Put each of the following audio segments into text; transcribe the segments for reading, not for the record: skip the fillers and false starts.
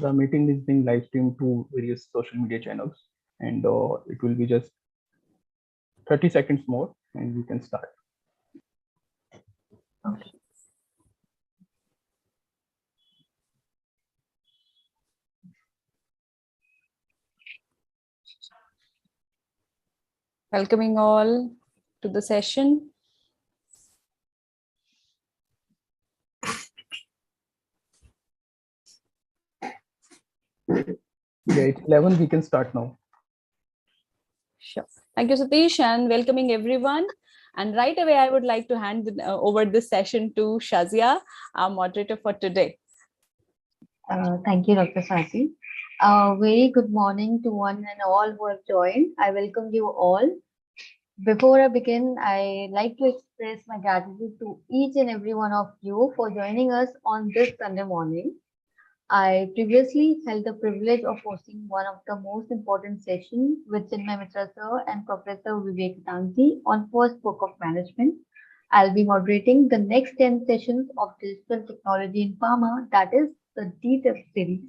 The meeting is being live streamed to various social media channels, and it will be just 30 seconds more, and we can start. Okay. Welcoming all to the session. Yeah, it's 11. We can start now. Sure. Thank you, Satish, and welcoming everyone. And right away, I would like to hand over this session to Shazia, our moderator for today. Thank you, Dr. Swati. Very good morning to one and all who have joined. I welcome you all. Before I begin, I like to express my gratitude to each and every one of you for joining us on this Sunday morning. I previously held the privilege of hosting one of the most important sessions with Chinmay Mitra sir and Professor Vivek Hattangadi on first book of management. I'll be moderating the next 10 sessions of digital technology in pharma, that is the DTIP series,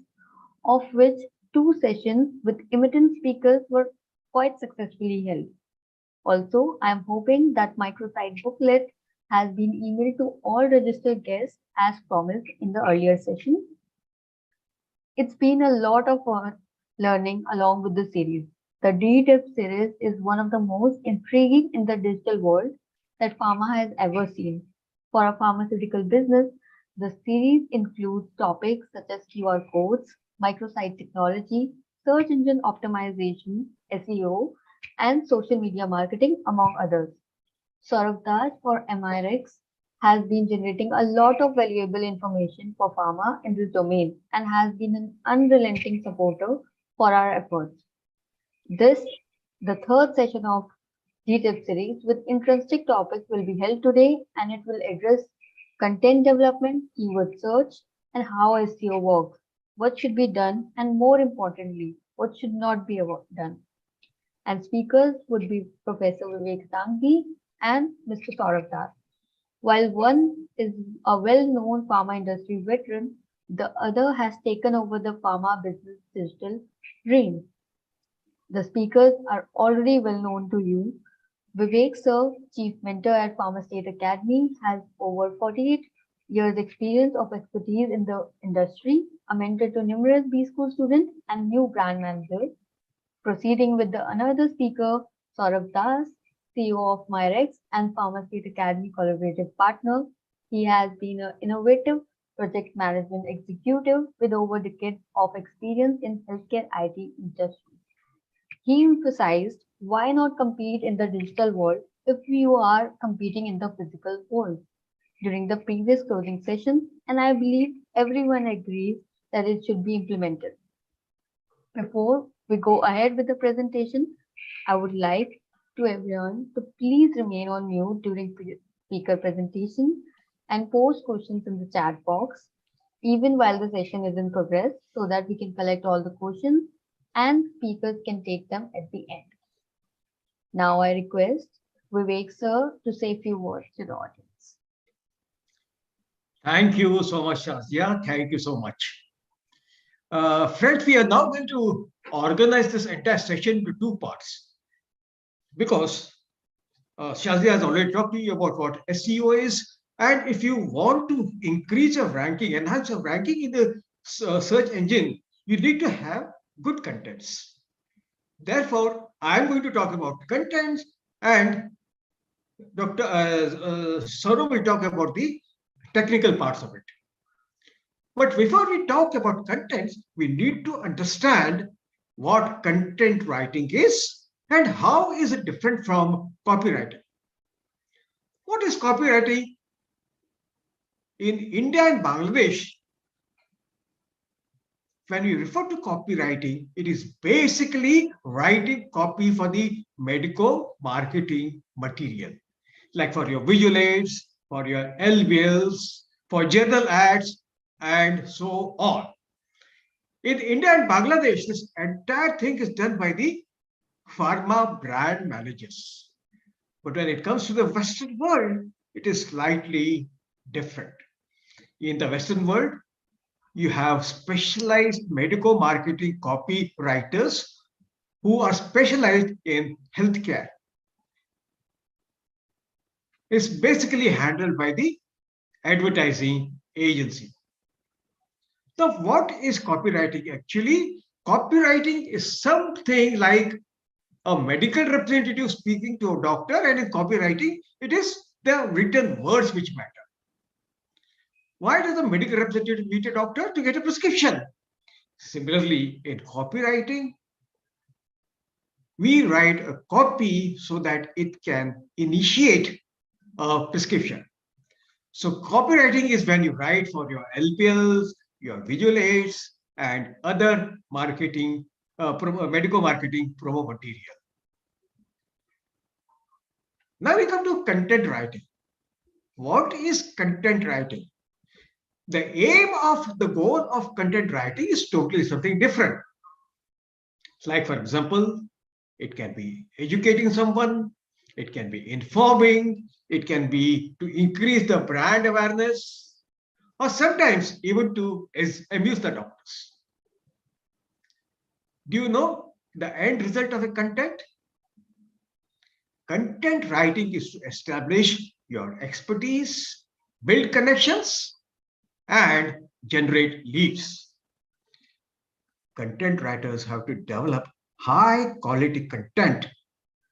of which 2 sessions with eminent speakers were quite successfully held. Also, I am hoping that microsite booklet has been emailed to all registered guests as promised in the earlier session. It's been a lot of learning along with the series. The DTIP series is one of the most intriguing in the digital world that pharma has ever seen. For a pharmaceutical business, the series includes topics such as QR codes, microsite technology, search engine optimization, SEO, and social media marketing, among others. Sourav for MyRx has been generating a lot of valuable information for pharma in this domain and has been an unrelenting supporter for our efforts. This, the third session of DTIP series with interesting topics will be held today, and it will address content development, keyword search, and how SEO works, what should be done, and more importantly, what should not be done. And speakers would be Professor Vivek Hattangadi and Mr. Sourav Das. While one is a well-known pharma industry veteran, the other has taken over the pharma business digital reins. The speakers are already well known to you. Vivek sir, Chief Mentor at PharmaState Academy, has over 48 years experience of expertise in the industry, a mentor to numerous B School students and new brand managers. Proceeding with another speaker, Sourav Das, CEO of MyRx and PharmaState Academy collaborative partner. He has been an innovative project management executive with over decades of experience in healthcare IT industry. He emphasized why not compete in the digital world if you are competing in the physical world during the previous closing session, and I believe everyone agrees that it should be implemented. Before we go ahead with the presentation, I would like to everyone to please remain on mute during speaker presentation and post questions in the chat box even while the session is in progress so that we can collect all the questions and speakers can take them at the end. Now I request Vivek sir to say a few words to the audience. Thank you so much, Shazia. Thank you so much. Friends, we are now going to organize this entire session into 2 parts because Shazia has already talked to you about what SEO is, and if you want to increase your ranking, enhance your ranking in the search engine, you need to have good contents. Therefore, I'm going to talk about contents, and Dr. Sourav will talk about the technical parts of it. But before we talk about contents, we need to understand what content writing is and how is it different from copywriting. What is copywriting? In India and Bangladesh, when we refer to copywriting, it is basically writing copy for the medical marketing material, like for your visual aids, for your LBLs, for general ads, and so on. In India and Bangladesh, this entire thing is done by the pharma brand managers. But when it comes to the Western world, it is slightly different. In the Western world, you have specialized medical marketing copywriters who are specialized in healthcare. It's basically handled by the advertising agency. So what is copywriting actually? Copywriting is something like a medical representative speaking to a doctor, and in copywriting, it is the written words which matter. Why does a medical representative meet a doctor? To get a prescription. Similarly, in copywriting, we write a copy so that it can initiate a prescription. So copywriting is when you write for your LPLs, your visual aids, and other marketing, medical marketing promo material. Now we come to content writing. What is content writing? The aim of the goal of content writing is totally something different. Like, for example, it can be educating someone, it can be informing, it can be to increase the brand awareness, or sometimes even to amuse the doctors. Do you know the end result of a content? Content writing is to establish your expertise, build connections, and generate leads. Content writers have to develop high quality content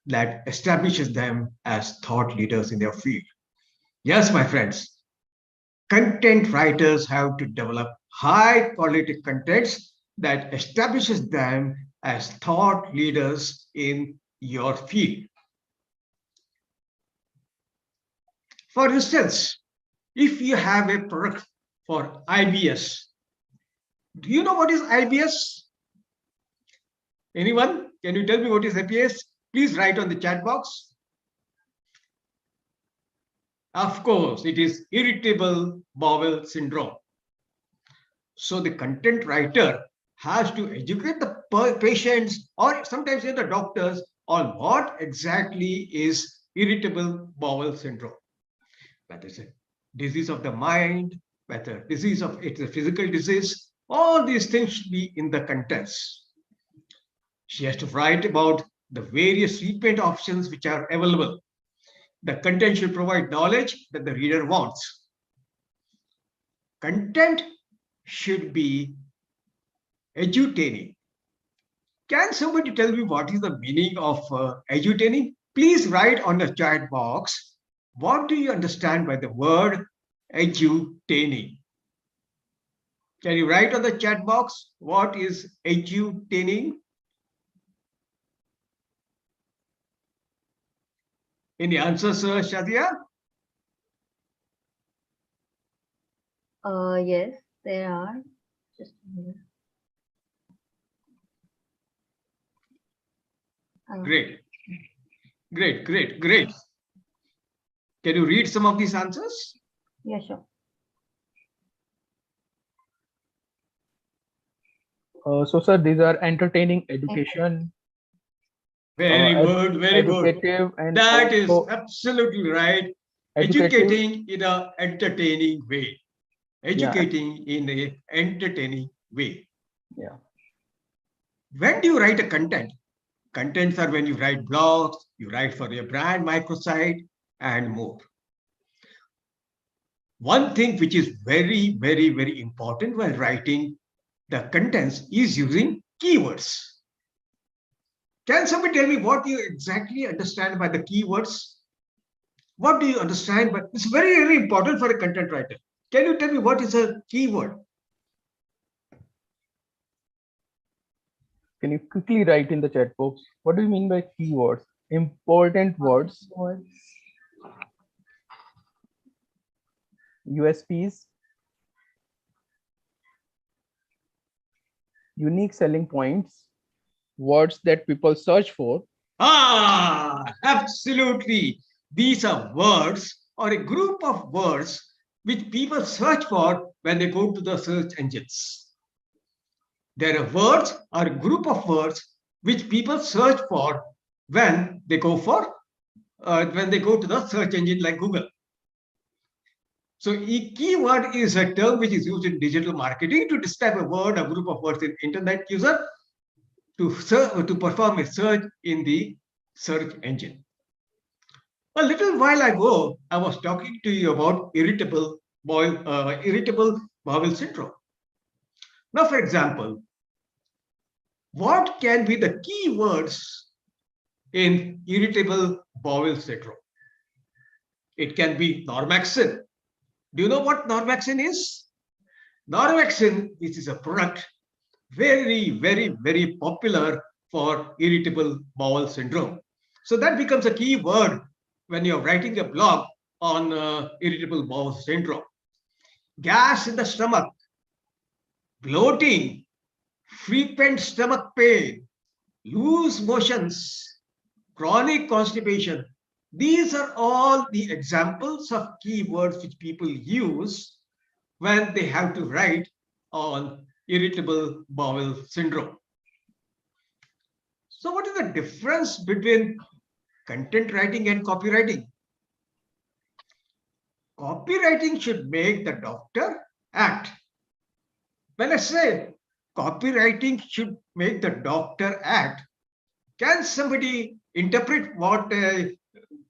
that establishes them as thought leaders in their field. Yes, my friends, content writers have to develop high quality contents that establishes them as thought leaders in your field. For instance, if you have a product for IBS, do you know what is IBS? Anyone? Can you tell me what is IBS? Please write on the chat box. Of course, it is irritable bowel syndrome. So the content writer has to educate the patients or sometimes the doctors on what exactly is irritable bowel syndrome. Whether it's a disease of the mind, whether it's a physical disease, all these things should be in the contents. She has to write about the various treatment options which are available. The content should provide knowledge that the reader wants. Content should be edutaining. Can somebody tell me what is the meaning of edutaining? Please write on the chat box, what do you understand by the word edutaining? Can you write on the chat box, what is edutaining? Any answers, Shazia? Yes, there are. Just a minute. Great. Can you read some of these answers? Yeah, sure. So, sir, these are entertaining, education, Very good, very good. educative, and That is also absolutely right. educative. Educating in an entertaining way. Educating in an entertaining way. Yeah. When do you write a content? Contents are when you write blogs, you write for your brand microsite, and more. One thing which is very, very, very important while writing the contents is using keywords. Can somebody tell me what you exactly understand by the keywords? What do you understand? But it's very, very important for a content writer. Can you tell me what is a keyword? Can you quickly write in the chat box? What do you mean by keywords? Important words, USPs, unique selling points, words that people search for. Absolutely. These are words or a group of words which people search for when they go to the search engines. There are words or a group of words which people search for when they go to the search engine like Google. So keyword is a term which is used in digital marketing to describe a word, a group of words in internet user to perform a search in the search engine. A little while ago, I was talking to you about irritable bowel syndrome. Now, for example, what can be the keywords in irritable bowel syndrome? It can be normaxin. Do you know what normaxin is? Normaxin, which is a product very, very, very popular for irritable bowel syndrome. So that becomes a key word when you're writing a blog on irritable bowel syndrome. Gas in the stomach, bloating, frequent stomach pain, loose motions, chronic constipation. These are all the examples of keywords which people use when they have to write on irritable bowel syndrome. So what is the difference between content writing and copywriting? Copywriting should make the doctor act. When I say copywriting should make the doctor act, can somebody interpret what I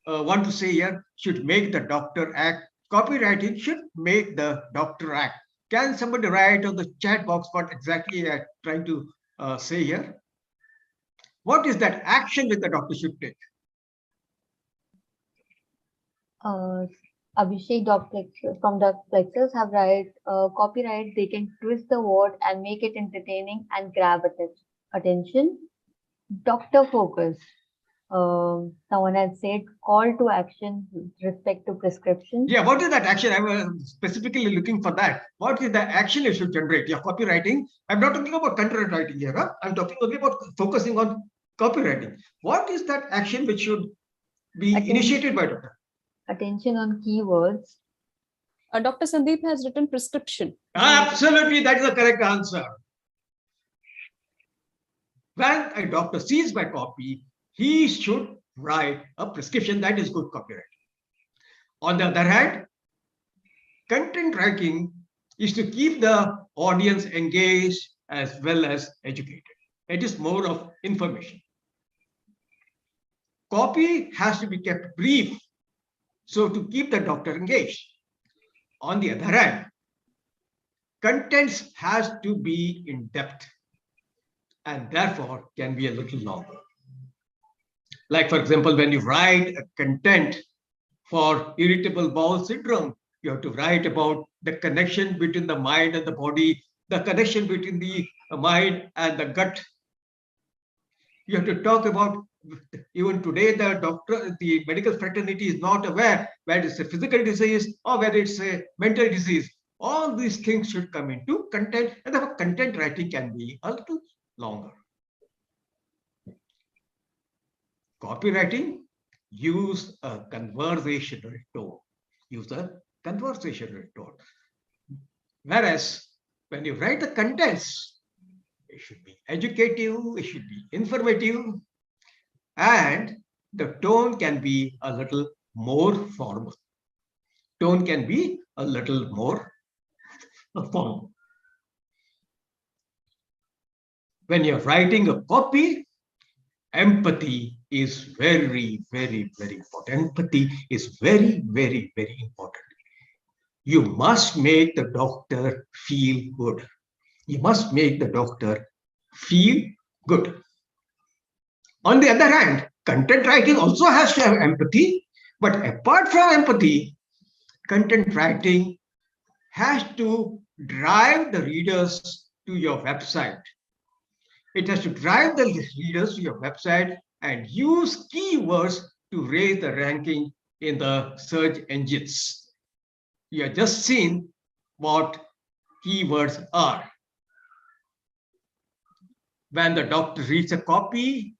want to say here? Should make the doctor act. Copywriting should make the doctor act. Can somebody write on the chat box what exactly I'm trying to say here? What is that action that the doctor should take? Abhishek from Dr. Plexus have copyright. They can twist the word and make it entertaining and grab attention. Doctor focus. Someone has said call to action with respect to prescription. Yeah, what is that action? I'm specifically looking for that. What is the action you should generate? Yeah, copywriting. I'm not talking about content writing here. Huh? I'm talking only about focusing on copywriting. What is that action which should be initiated by doctor? Attention on keywords. Dr. Sandeep has written prescription. Absolutely, that is the correct answer. When a doctor sees my copy, he should write a prescription. That is good copywriting. On the other hand, content writing is to keep the audience engaged as well as educated. It is more of information. Copy has to be kept brief, so to keep the doctor engaged. On the other hand, contents has to be in depth and therefore can be a little longer. Like, for example, when you write a content for irritable bowel syndrome, you have to write about the connection between the mind and the body, the connection between the mind and the gut. You have to talk about, even today, the medical fraternity is not aware whether it's a physical disease or whether it's a mental disease. All these things should come into content, and therefore content writing can be a little longer. Copywriting, use a conversational tone. Whereas when you write the contents, it should be educative, it should be informative, and the tone can be a little more formal. Tone can be a little more formal. When you're writing a copy, empathy is very, very, very important. Empathy is very, very, very important. You must make the doctor feel good. You must make the doctor feel good. On the other hand, content writing also has to have empathy, but apart from empathy, content writing has to drive the readers to your website. It has to drive the readers to your website and use keywords to raise the ranking in the search engines. You have just seen what keywords are. When the doctor reads a copy,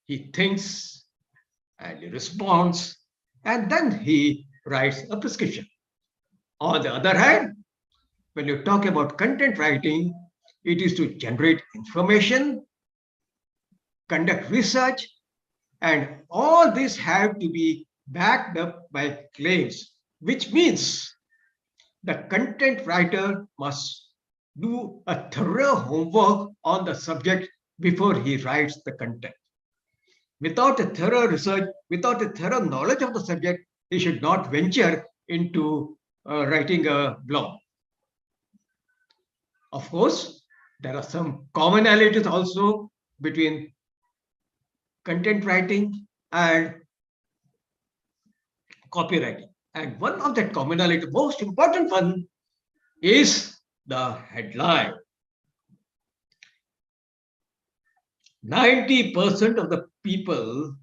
he thinks and he responds, and then he writes a prescription. On the other hand, when you talk about content writing, it is to generate information, conduct research, and all this have to be backed up by claims, which means the content writer must do a thorough homework on the subject before he writes the content. Without a thorough research, without a thorough knowledge of the subject, he should not venture into writing a blog. Of course, there are some commonalities also between content writing and copywriting. And one of that commonality, most important one, is the headline. 90% of the people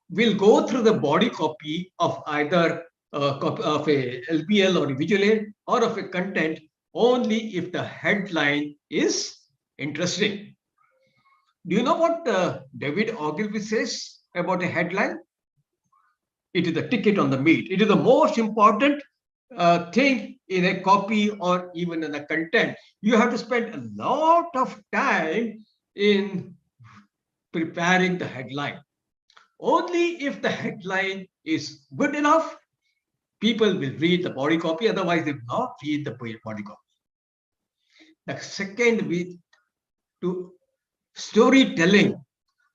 will go through the body copy of either of a LBL or a visual aid or of a content only if the headline is interesting. Do you know what 𝐓𝐸𝐻𝐸𝐬 says about a headline? It is the ticket on the meat. It is the most important thing in a copy or even in a content. You have to spend a lot of time in preparing the headline. Only if the headline is good enough, people will read the body copy. Otherwise, they will not read the body copy. The second, to storytelling.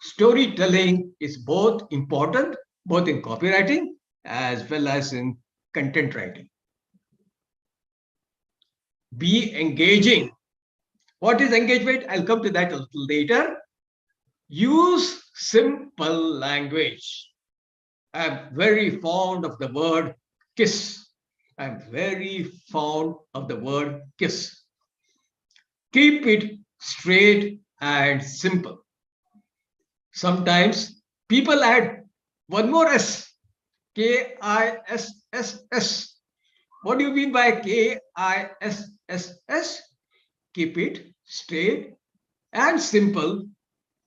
Storytelling is both important, both in copywriting as well as in content writing. Be engaging. What is engagement? I'll come to that a little later. Use simple language. I'm very fond of the word kiss. I'm very fond of the word kiss. Keep it straight and simple. Sometimes people add one more S, KISSS. What do you mean by KISSS? Keep it straight and simple.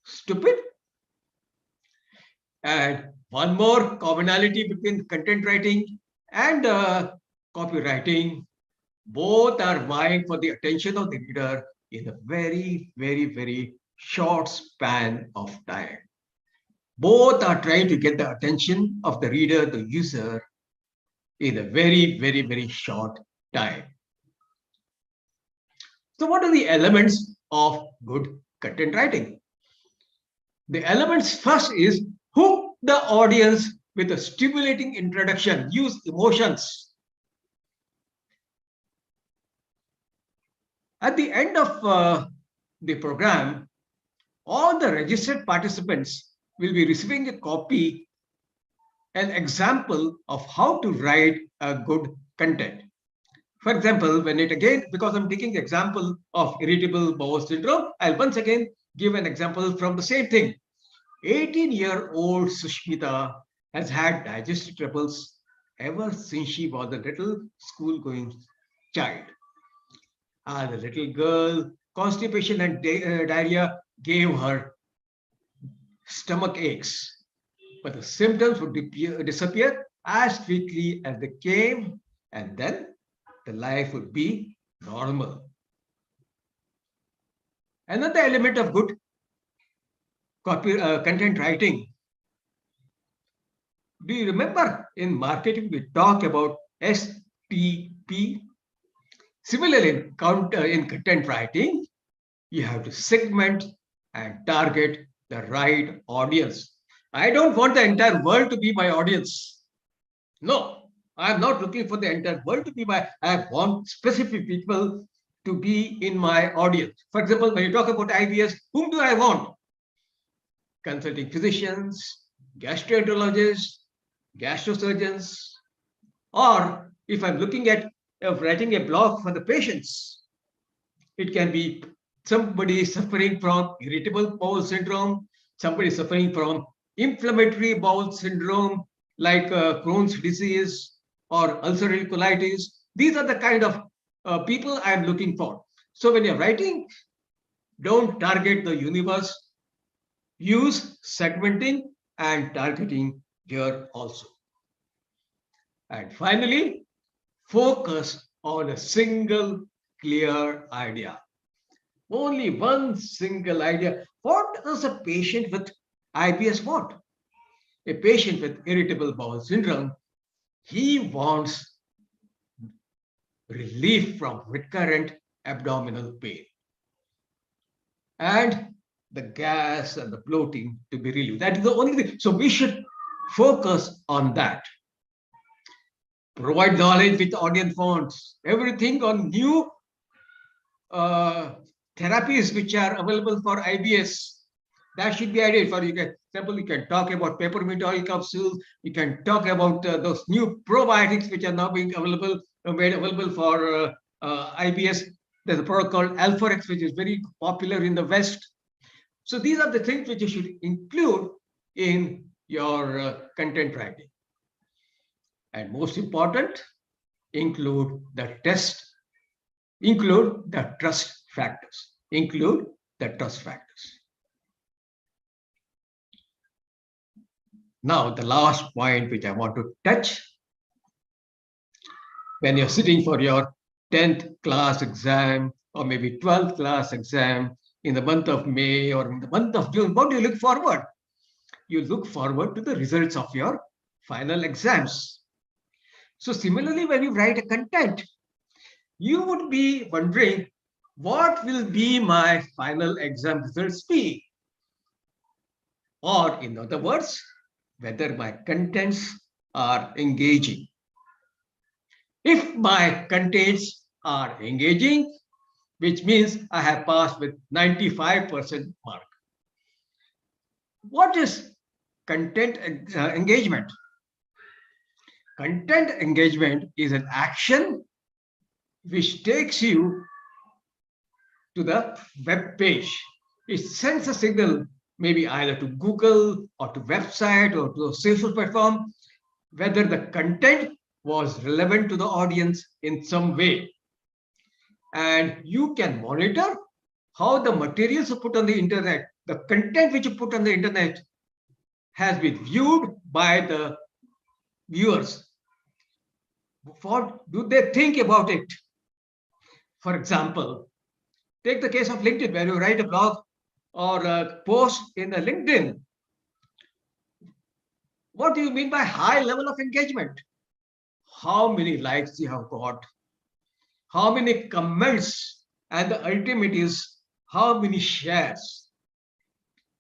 Stupid. And one more commonality between content writing and copywriting. Both are vying for the attention of the reader in a very, very, very short span of time. Both are trying to get the attention of the reader, the user, in a very, very, very short time. So what are the elements of good content writing? The elements first is hook the audience with a stimulating introduction. Use emotions. At the end of the program, all the registered participants will be receiving a copy, an example of how to write a good content. For example, because I'm taking the example of irritable bowel syndrome, I'll once again give an example from the same thing. 18-year-old Sushmita has had digestive troubles ever since she was a little school-going child. As a little girl, constipation and diarrhea gave her stomach aches, but the symptoms would disappear as quickly as they came, and then the life would be normal. Another element of good content writing. Do you remember in marketing we talk about STP? Similarly, in content writing, you have to segment and target the right audience. I don't want the entire world to be my audience. No, I am not looking for the entire world to be I want specific people to be in my audience. For example, when you talk about IBS, whom do I want? Consulting physicians, gastroenterologists, gastrosurgeons, or if I'm looking at writing a blog for the patients, it can be somebody suffering from irritable bowel syndrome, somebody suffering from inflammatory bowel syndrome like Crohn's disease or ulcerative colitis. These are the kind of people I'm looking for. So when you're writing, don't target the universe. Use segmenting and targeting here also. And finally, focus on a single clear idea. Only one single idea. What does a patient with IBS want? a patient with irritable bowel syndrome, he wants relief from recurrent abdominal pain and the gas and the bloating to be relieved. That is the only thing. So we should focus on that. Provide knowledge with audience fonts, everything on new therapies which are available for IBS. That should be added. For example, you can talk about peppermint oil capsules. You can talk about those new probiotics which are now being made available for IBS. There's a product called 𝐓𝐴LFOREX, which is very popular in the West. So these are the things which you should include in your content writing. And most important, include the trust factors. Include the trust factors. Now, the last point which I want to touch, when you're sitting for your 10th class exam or maybe 12th class exam in the month of May or in the month of June, what do you look forward? You look forward to the results of your final exams. So similarly, when you write a content, you would be wondering, what will be my final exam results be? Or in other words, whether my contents are engaging. If my contents are engaging, which means I have passed with 95% mark. What is content engagement? Content engagement is an action which takes you to the web page. It sends a signal, maybe either to Google or to website or to a social platform, whether the content was relevant to the audience in some way. And you can monitor how the materials you put on the internet, the content which you put on the internet has been viewed by the viewers. What do they think about it? For example, take the case of LinkedIn, where you write a blog or a post in a LinkedIn. What do you mean by high level of engagement? How many likes you have got? How many comments? And the ultimate is how many shares?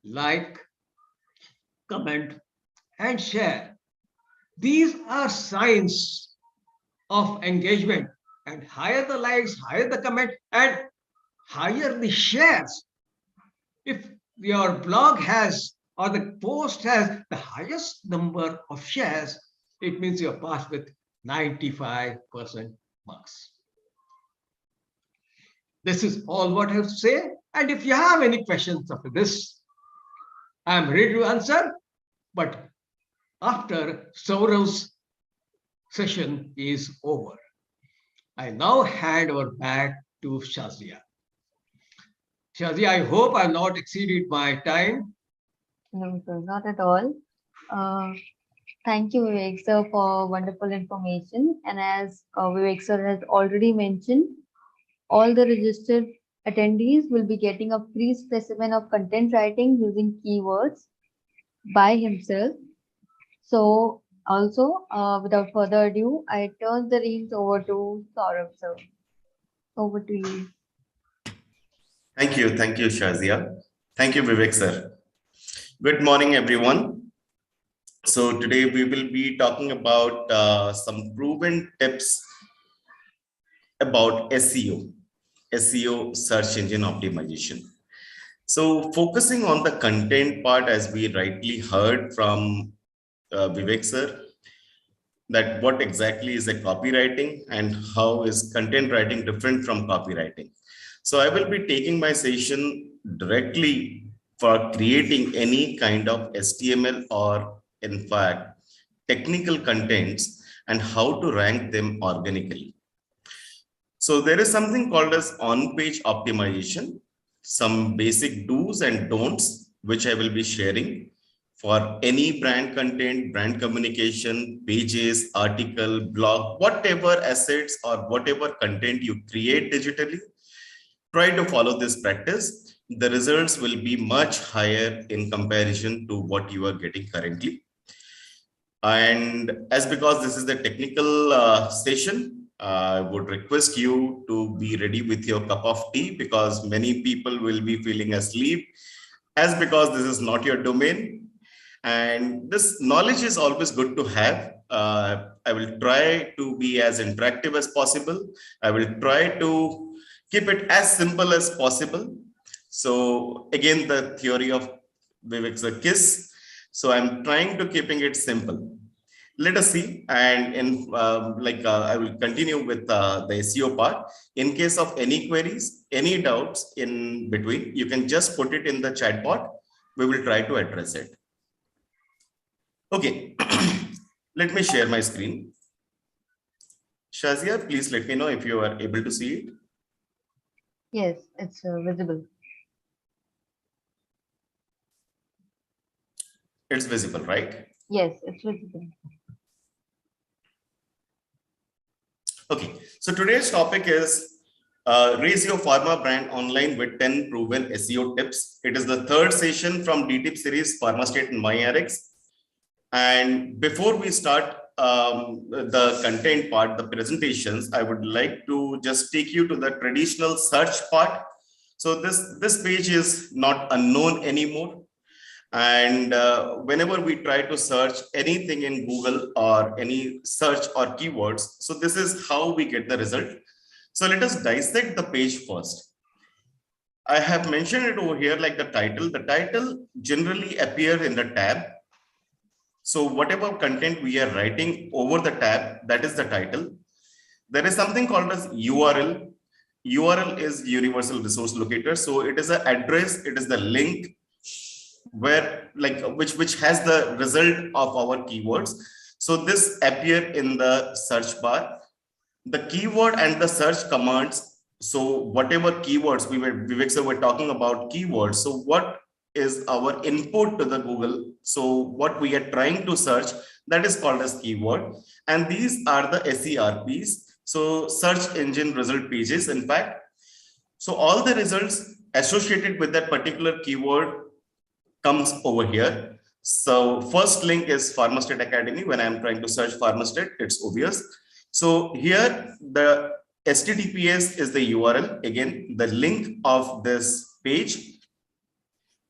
Like, comment, and share. These are signs of engagement, and higher the likes, higher the comment, and higher the shares. If your blog has or the post has the highest number of shares, it means you're passed with 95% marks. This is all what I have to say. And if you have any questions after this, I'm ready to answer. But after Sourav's session is over, I now hand over back to Shazia. Shazia, I hope I've not exceeded my time. No, sir, not at all. Thank you, Vivek sir, for wonderful information. And as Vivek sir has already mentioned, all the registered attendees will be getting a free specimen of content writing using keywords by himself. So also, without further ado, I turn the reins over to Sourav sir. Over to you. Thank you, Shazia. Thank you, Vivek sir. Good morning, everyone. So today we will be talking about some proven tips about SEO, search engine optimization. So focusing on the content part, as we rightly heard from Vivek sir, that what exactly is a copywriting and how is content writing different from copywriting. So I will be taking my session directly for creating any kind of HTML or in fact technical contents and how to rank them organically. So there is something called as on-page optimization, some basic do's and don'ts, which I will be sharing for any brand content, brand communication, pages, article, blog, whatever assets or whatever content you create digitally. Try to follow this practice. The results will be much higher in comparison to what you are getting currently. And as because this is the technical session, I would request you to be ready with your cup of tea, because many people will be feeling asleep, as because this is not your domain. And this knowledge is always good to have. I will try to be as interactive as possible. I will try to keep it as simple as possible. So again, the theory of Vivek's KISS. So I'm trying to keeping it simple. Let us see, and in I will continue with the SEO part. In case of any queries, any doubts in between, you can just put it in the chat bot. We will try to address it. Okay, let me share my screen. Shazia, please let me know if you are able to see it. Yes, it's visible. It's visible, right? Yes, it's visible. Okay, so today's topic is raise your pharma brand online with 10 proven SEO tips. It is the third session from DTIP series, PharmaState and MyRx. And before we start the content part, the presentations, I would like to just take you to the traditional search part. So this page is not unknown anymore. And whenever we try to search anything in Google or any search or keywords, so this is how we get the result. So let us dissect the page first. I have mentioned it over here like the title. The title generally appears in the tab. So whatever content we are writing over the tab, that is the title. There is something called as URL. URL is Universal Resource Locator. So it is an address, it is the link where which has the result of our keywords. So this appear in the search bar. The keyword and the search commands. So whatever keywords Vivek sir were talking about keywords. So what is our input to the Google? So what we are trying to search, that is called as keyword. And these are the SERPs. So search engine result pages, in fact. So all the results associated with that particular keyword comes over here. So first link is PharmaState Academy. When I'm trying to search PharmaState, it's obvious. So here the HTTPS is the URL. Again, the link of this page.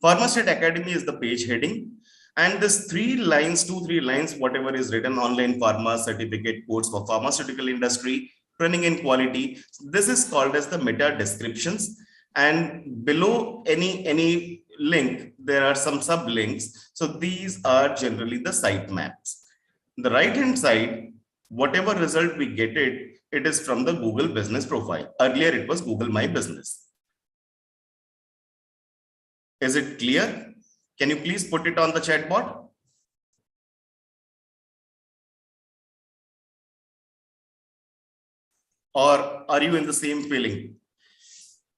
PharmaState Academy is the page heading. And this 3 lines, 2-3 lines, whatever is written, online pharma certificate course for pharmaceutical industry, training in quality. This is called as the meta descriptions. And below any link, there are some sublinks. So these are generally the site maps. The right hand side, whatever result we get it is from the Google business profile. Earlier it was Google My Business. Is it clear? Can you please put it on the chat bot? Or are you in the same feeling?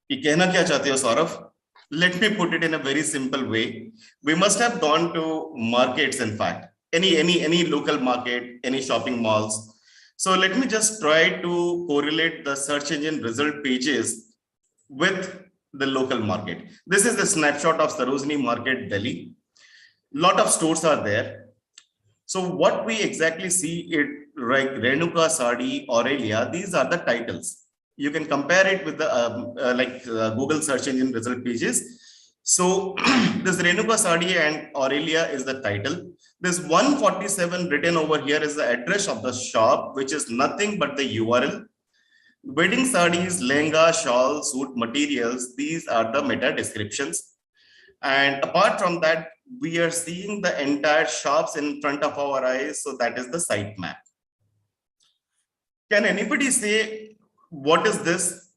Ye kehna kya chahte ho, Sourav? Let me put it in a very simple way. We must have gone to markets, in fact, any local market, any shopping malls. So let me just try to correlate the search engine result pages with the local market. This is the snapshot of Sarojini Market, Delhi. Lot of stores are there. So what we exactly see it like Renuka, Sadi, Aurelia, these are the titles. You can compare it with the Google search engine result pages. So this Renuka, Sadi and Aurelia is the title. This 147 written over here is the address of the shop, which is nothing but the URL. Wedding sarees, lehenga, shawl, suit materials, these are the meta descriptions. And apart from that, we are seeing the entire shops in front of our eyes. So that is the site map. Can anybody say what is this?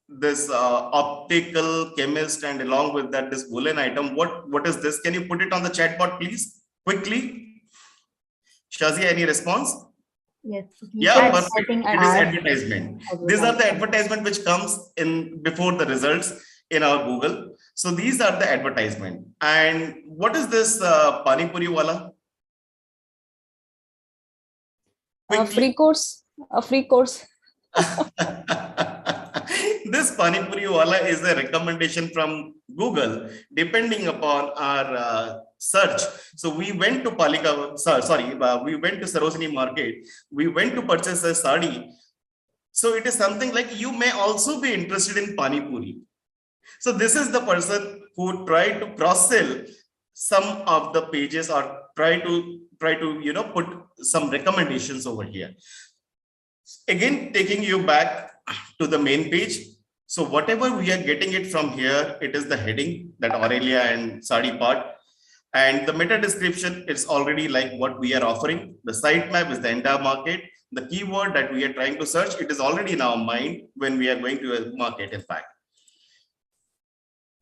This optical chemist, and along with that, this woolen item. What is this? Can you put it on the chat bot, please? Quickly. Shazia, any response? Yes. Yeah, perfect. It is advertisement. These are the advertisement which comes in before the results in our Google. So these are the advertisement. And what is this Pani Puri wala? A free course. A free course. This Pani Puri wala is a recommendation from Google, depending upon our search. So we went to we went to Sarojini Market, we went to purchase a sari. So it is something like you may also be interested in Pani Puri. So this is the person who tried to cross-sell some of the pages or try to put some recommendations over here. Again, taking you back to the main page. So whatever we are getting it from here, it is the heading, that Aurelia and Sari part. And the meta description is already like what we are offering. The sitemap is the entire market. The keyword that we are trying to search, it is already in our mind when we are going to a market, in fact.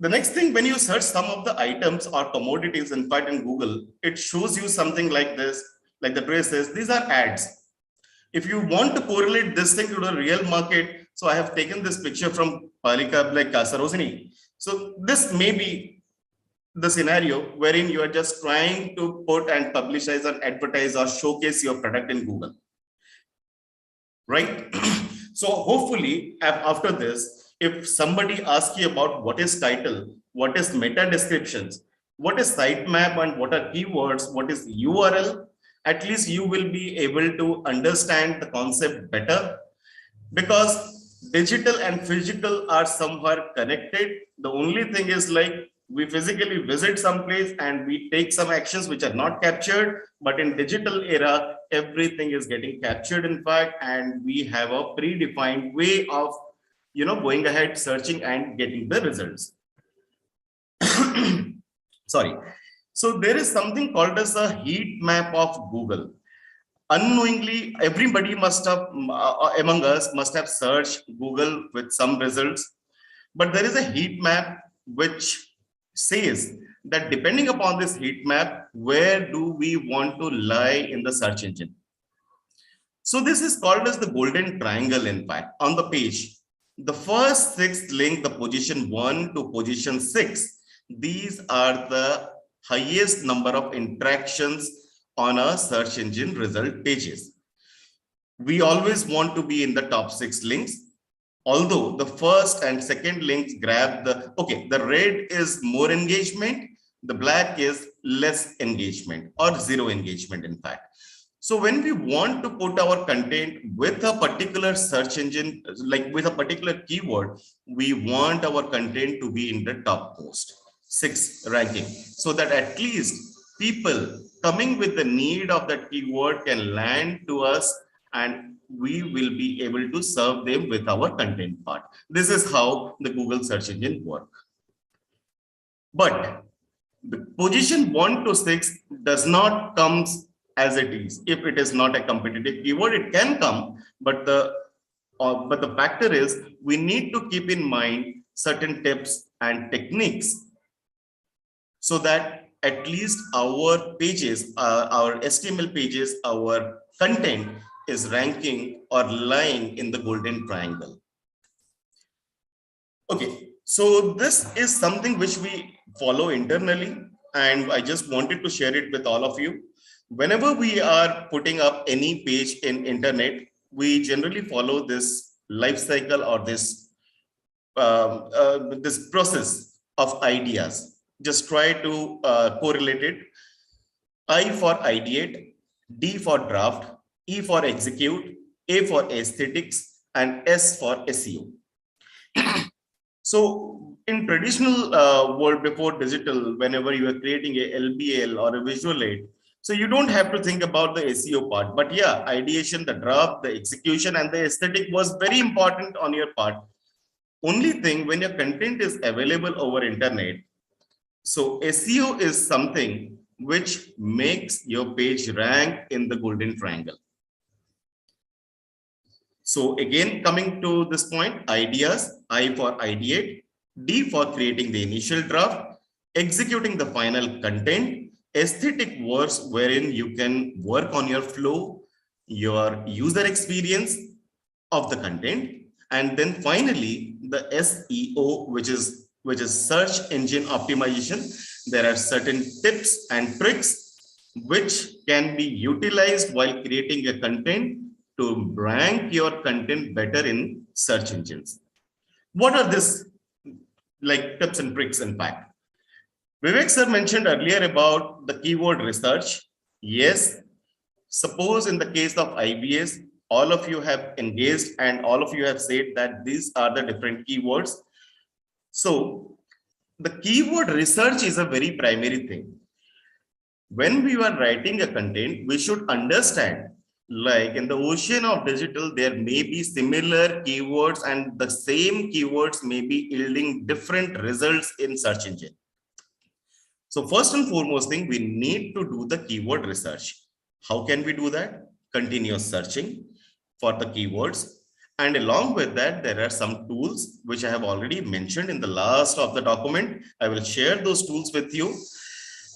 The next thing, when you search some of the items or commodities, in fact, in Google, it shows you something like this, like the trace says, these are ads. If you want to correlate this thing to the real market, so I have taken this picture from Palika, like Sarojini. So this may be the scenario wherein you are just trying to put and publicize or advertise or showcase your product in Google, right? So hopefully after this, if somebody asks you about what is title, what is meta descriptions, what is sitemap, and what are keywords, what is URL, at least you will be able to understand the concept better, because digital and physical are somewhere connected. The only thing is, like, we physically visit some place and we take some actions which are not captured, but in digital era, everything is getting captured, in fact, and we have a predefined way of going ahead, searching and getting the results. Sorry. So there is something called as a heat map of Google. Unknowingly, everybody must have, among us, must have searched Google with some results. But there is a heat map which says that depending upon this heat map, where do we want to lie in the search engine? So this is called as the golden triangle, in fact, on the page. The first 6 link, the position 1 to position 6, these are the highest number of interactions on a search engine result pages. We always want to be in the top 6 links, although the first and second links grab the red is more engagement, the black is less engagement or 0 engagement, in fact. So when we want to put our content with a particular search engine, like with a particular keyword, we want our content to be in the top post 6 ranking, so that at least people coming with the need of that keyword can land to us and we will be able to serve them with our content part. This is how the Google search engine works. But the position 1 to 6 does not come as it is. If it is not a competitive keyword, it can come, but the factor is we need to keep in mind certain tips and techniques so that at least our pages, our HTML pages, our content is ranking or lying in the golden triangle. Okay, so this is something which we follow internally, and I just wanted to share it with all of you. Whenever we are putting up any page in internet, we generally follow this life cycle or this this process of ideas. Just try to correlate it. I for ideate, D for draft, E for execute, A for aesthetics, and S for SEO. So in traditional world before digital, whenever you are creating a LBL or a visual aid, so you don't have to think about the SEO part, but yeah, ideation, the draft, the execution, and the aesthetic was very important on your part. Only thing, when your content is available over internet, so SEO is something which makes your page rank in the golden triangle. So again, coming to this point, ideas, I for ideate, D for creating the initial draft, executing the final content, aesthetic works wherein you can work on your flow, your user experience of the content, and then finally the SEO, which is search engine optimization. There are certain tips and tricks which can be utilized while creating a content to rank your content better in search engines. What are this? like tips and tricks, in fact. Vivek sir mentioned earlier about the keyword research. Yes, suppose in the case of IBS, all of you have engaged and all of you have said that these are the different keywords. So the keyword research is a very primary thing. When we are writing a content, we should understand, like in the ocean of digital, there may be similar keywords and the same keywords may be yielding different results in search engine. So first and foremost thing, we need to do the keyword research. How can we do that? Continuous searching for the keywords. And along with that, there are some tools which I have already mentioned in the last of the document. I will share those tools with you.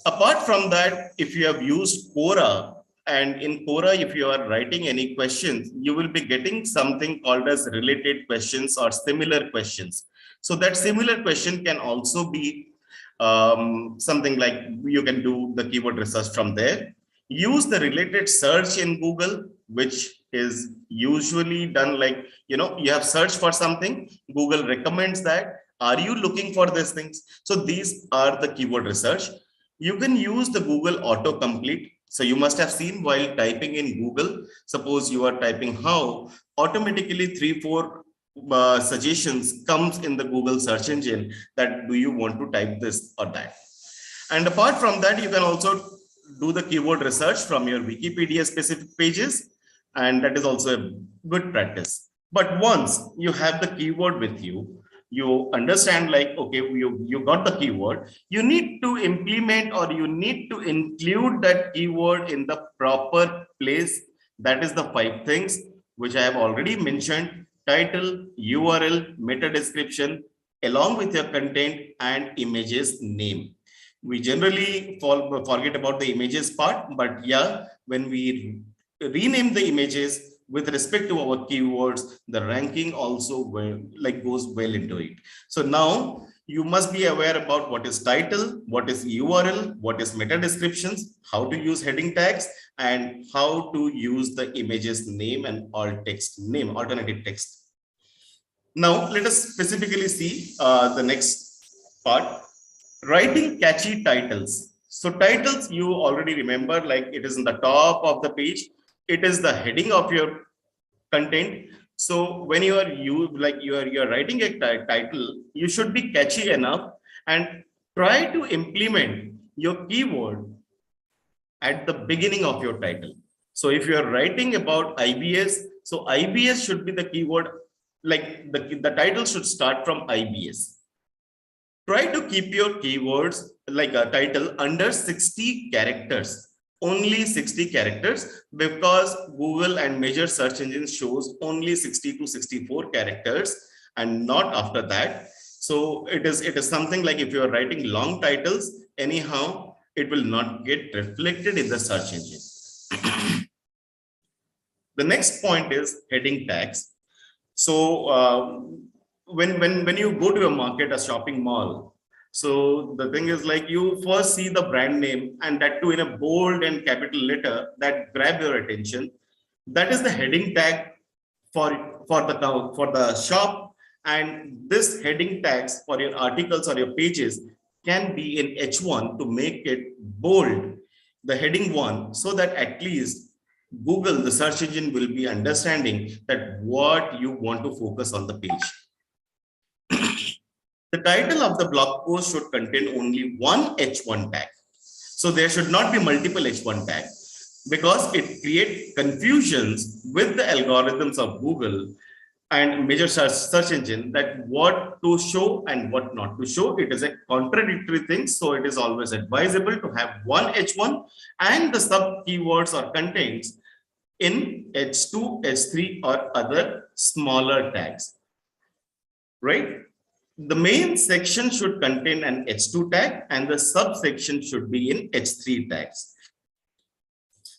Apart from that, if you have used Quora, and in Quora, if you are writing any questions, you will be getting something called as related questions or similar questions. So that similar question can also be something like you can do the keyword research from there. Use the related search in Google, which is usually done like, you have searched for something, Google recommends that. Are you looking for these things? So these are the keyword research. You can use the Google autocomplete. So you must have seen while typing in Google, suppose you are typing how, automatically 3-4 suggestions comes in the Google search engine that do you want to type this or that. And apart from that, you can also do the keyword research from your Wikipedia specific pages, and that is also a good practice. But once you have the keyword with you, you understand like, okay, you got the keyword, you need to implement or you need to include that keyword in the proper place. That is the 5 things which I have already mentioned: title, URL, meta description, along with your content and images name. We generally forget about the images part, but yeah, when we rename the images with respect to our keywords, the ranking also goes well into it. So now you must be aware about what is title, what is URL, what is meta descriptions, how to use heading tags, and how to use the images name and alt text name, alternative text. Now let us specifically see the next part, writing catchy titles. So titles, you already remember, like it is in the top of the page. It is the heading of your content. So when you are writing a title, you should be catchy enough and try to implement your keyword at the beginning of your title. So if you are writing about IBS, so IBS should be the keyword, like the title should start from IBS. Try to keep your keywords like a title under 60 characters. Only 60 characters, because Google and major search engines shows only 60 to 64 characters and not after that. So it is something like if you are writing long titles, anyhow, it will not get reflected in the search engine. The next point is heading tags. So when you go to a market, a shopping mall, so the thing is like you first see the brand name, and that too in a bold and capital letter that grab your attention. That is the heading tag for the shop, and this heading tags for your articles or your pages can be in H1 to make it bold, the heading 1, so that at least Google, the search engine, will be understanding that what you want to focus on the page. The title of the blog post should contain only one H1 tag. So there should not be multiple H1 tags, because it creates confusions with the algorithms of Google and major search engine that what to show and what not to show. It is a contradictory thing. So it is always advisable to have one H1 and the sub keywords or contents in H2, H3 or other smaller tags, right? The main section should contain an H2 tag and the subsection should be in H3 tags.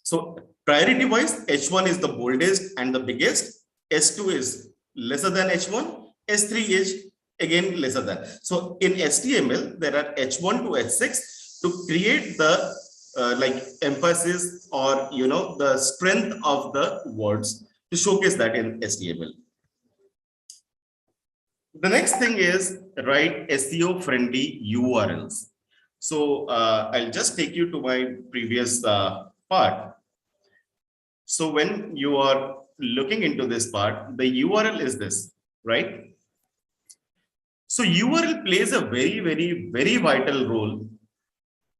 So priority wise, H1 is the boldest and the biggest, H2 is lesser than H1, H3 is again lesser than. So in HTML, there are H1 to H6 to create the emphasis or the strength of the words, to showcase that in HTML. The next thing is write SEO friendly URLs. So I'll just take you to my previous part. So when you are looking into this part, the URL is this, right? So URL plays a very vital role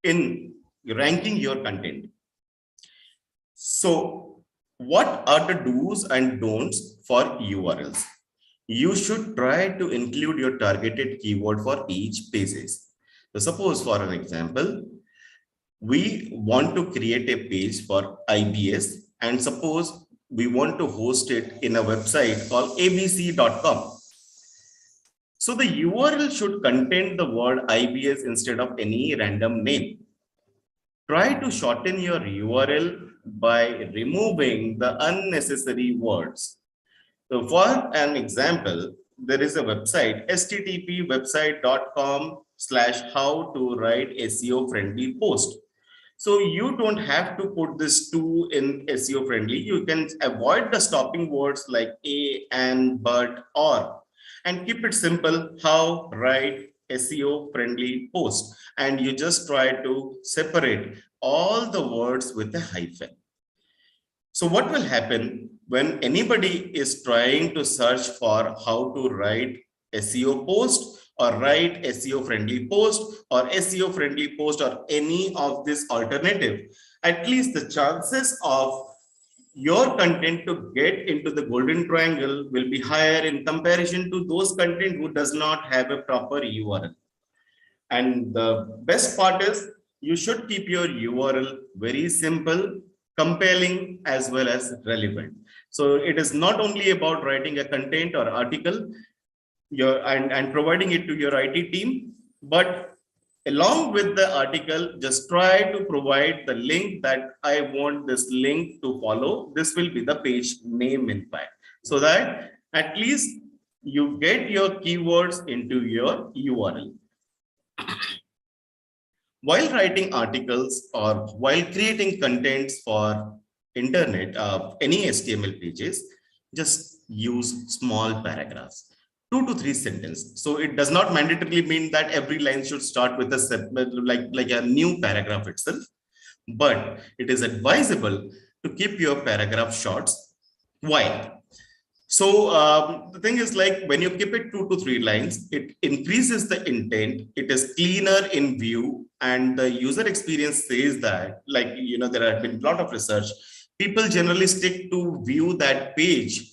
in ranking your content. So what are the do's and don'ts for URLs? You should try to include your targeted keyword for each pages. So suppose for an example, we want to create a page for IBS, and suppose we want to host it in a website called abc.com. So the URL should contain the word IBS instead of any random name. Try to shorten your URL by removing the unnecessary words. So for an example, there is a website, http website.com/how to write SEO friendly post. So you don't have to put this to in SEO friendly. You can avoid the stopping words like a, and, but, or, and keep it simple, how write SEO friendly post. And you just try to separate all the words with a hyphen. So what will happen when anybody is trying to search for how to write SEO post or write SEO friendly post or SEO friendly post or any of this alternative, at least the chances of your content to get into the golden triangle will be higher in comparison to those content who does not have a proper URL. And the best part is you should keep your URL very simple, compelling, as well as relevant. So it is not only about writing a content or article and providing it to your IT team, but along with the article, just try to provide the link that I want this link to follow. This will be the page name, in fact, so that at least you get your keywords into your URL. While writing articles or while creating contents for internet, any HTML pages, just use small paragraphs, 2 to 3 sentences. So it does not mandatorily mean that every line should start with a like a new paragraph itself, but it is advisable to keep your paragraph shorts. Why? So the thing is, like, when you keep it 2 to 3 lines, it increases the intent, it is cleaner in view, and the user experience says that, like, you know, there have been a lot of research. People generally stick to view that page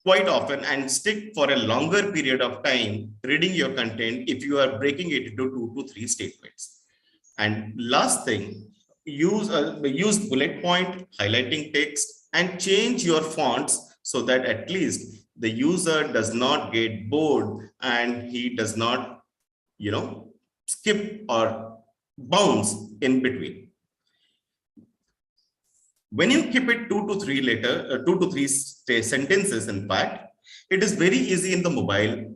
quite often and stick for a longer period of time reading your content if you are breaking it into 2 to 3 statements. And last thing, use bullet point, highlighting text, and change your fonts so that at least the user does not get bored and he does not, you know, skip or bounce in between. When you keep it 2 to 3 sentences, in fact, it is very easy in the mobile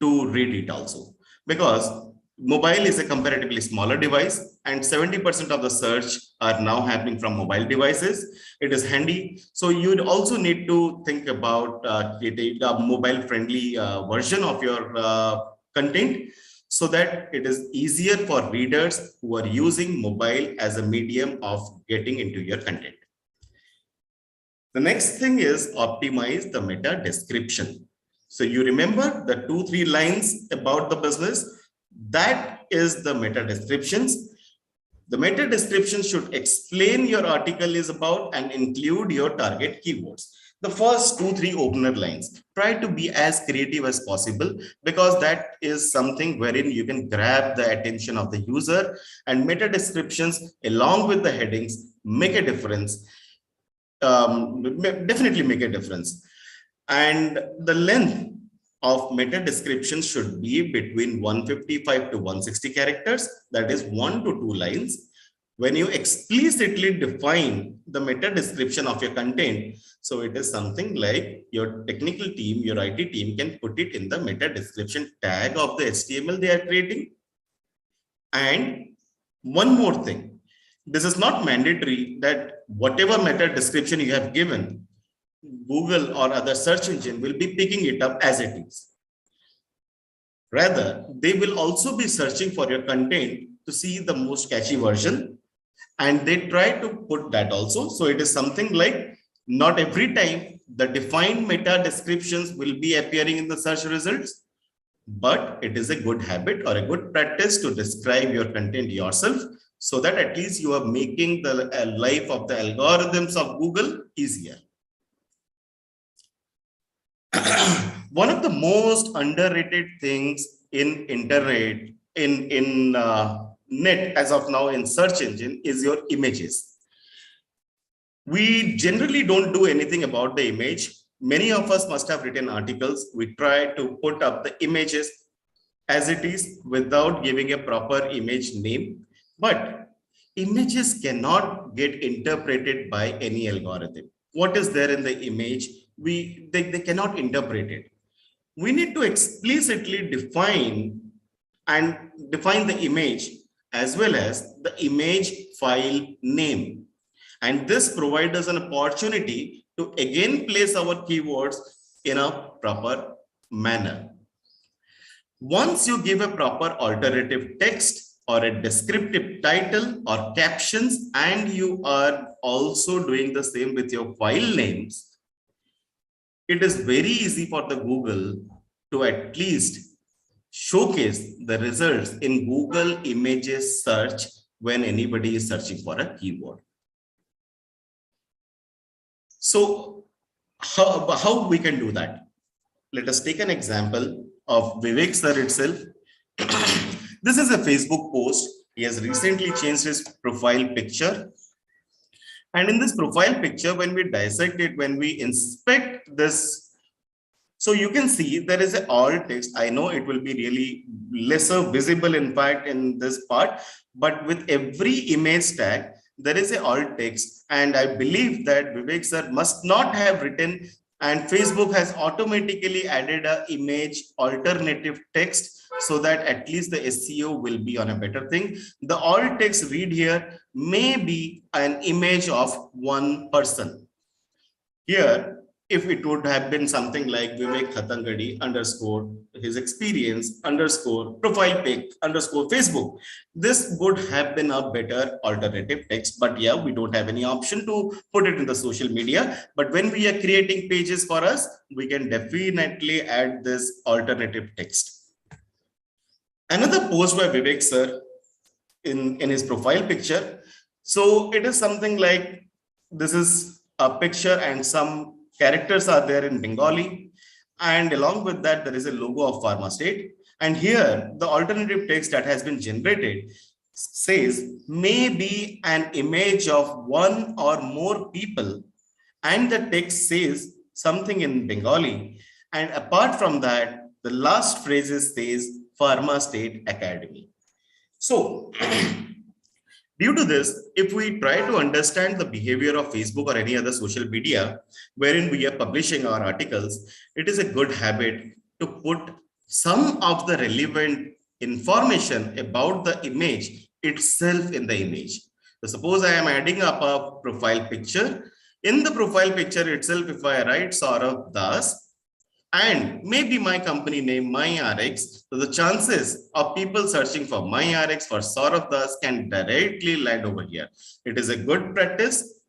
to read it also, because mobile is a comparatively smaller device and 70% of the search are now happening from mobile devices. It is handy. So you'd also need to think about creating a mobile friendly version of your content so that it is easier for readers who are using mobile as a medium of getting into your content. The next thing is optimize the meta description. So you remember the 2-3 lines about the business, that is the meta descriptions. The meta description should explain your article is about and include your target keywords. The first 2-3 opener lines, try to be as creative as possible, because that is something wherein you can grab the attention of the user, and meta descriptions along with the headings make a difference. Definitely make a difference. And the length of meta description should be between 155 to 160 characters, that is 1 to 2 lines. When you explicitly define the meta description of your content, so it is something like your technical team, your IT team can put it in the meta description tag of the HTML they are creating. And one more thing, this is not mandatory that whatever meta description you have given, Google or other search engine will be picking it up as it is. Rather, they will also be searching for your content to see the most catchy version, and they try to put that also. So it is something like not every time the defined meta descriptions will be appearing in the search results, but it is a good habit or a good practice to describe your content yourself, so that at least you are making the life of the algorithms of Google easier. One of the most underrated things in internet, in net as of now in search engine, is your images. We generally don't do anything about the image. Many of us must have written articles. We try to put up the images as it is without giving a proper image name. But images cannot get interpreted by any algorithm. What is there in the image? They cannot interpret it. We need to explicitly define the image as well as the image file name. And this provides us an opportunity to again place our keywords in a proper manner. Once you give a proper alternative text or a descriptive title or captions, and you are also doing the same with your file names, it is very easy for the Google to at least showcase the results in Google images search when anybody is searching for a keyword. So how we can do that? Let us take an example of Vivek sir itself. This is a Facebook post. He has recently changed his profile picture. And in this profile picture, when we dissect it, when we inspect this, so you can see there is an alt text. I know it will be really lesser visible, in fact, in this part, but with every image tag, there is an alt text. And I believe that Vivek sir must not have written, and Facebook has automatically added an image alternative text so that at least the SEO will be on a better thing. The alt text read here may be an image of one person. Here, if it would have been something like Vivek Hattangadi underscore his experience underscore profile pic underscore Facebook, this would have been a better alternative text. But yeah, we don't have any option to put it in the social media. But when we are creating pages for us, we can definitely add this alternative text. Another post by Vivek sir in his profile picture. So it is something like, this is a picture and some characters are there in Bengali, and along with that there is a logo of PharmaState, and here the alternative text that has been generated says maybe an image of one or more people, and the text says something in Bengali, and apart from that the last phrase says PharmaState Academy. So due to this, if we try to understand the behavior of Facebook or any other social media wherein we are publishing our articles, it is a good habit to put some of the relevant information about the image itself in the image. So suppose I am adding up a profile picture. In the profile picture itself, if I write Sourav Das and maybe my company name MyRx, so the chances of people searching for MyRx for Sourav Das can directly land over here. It is a good practice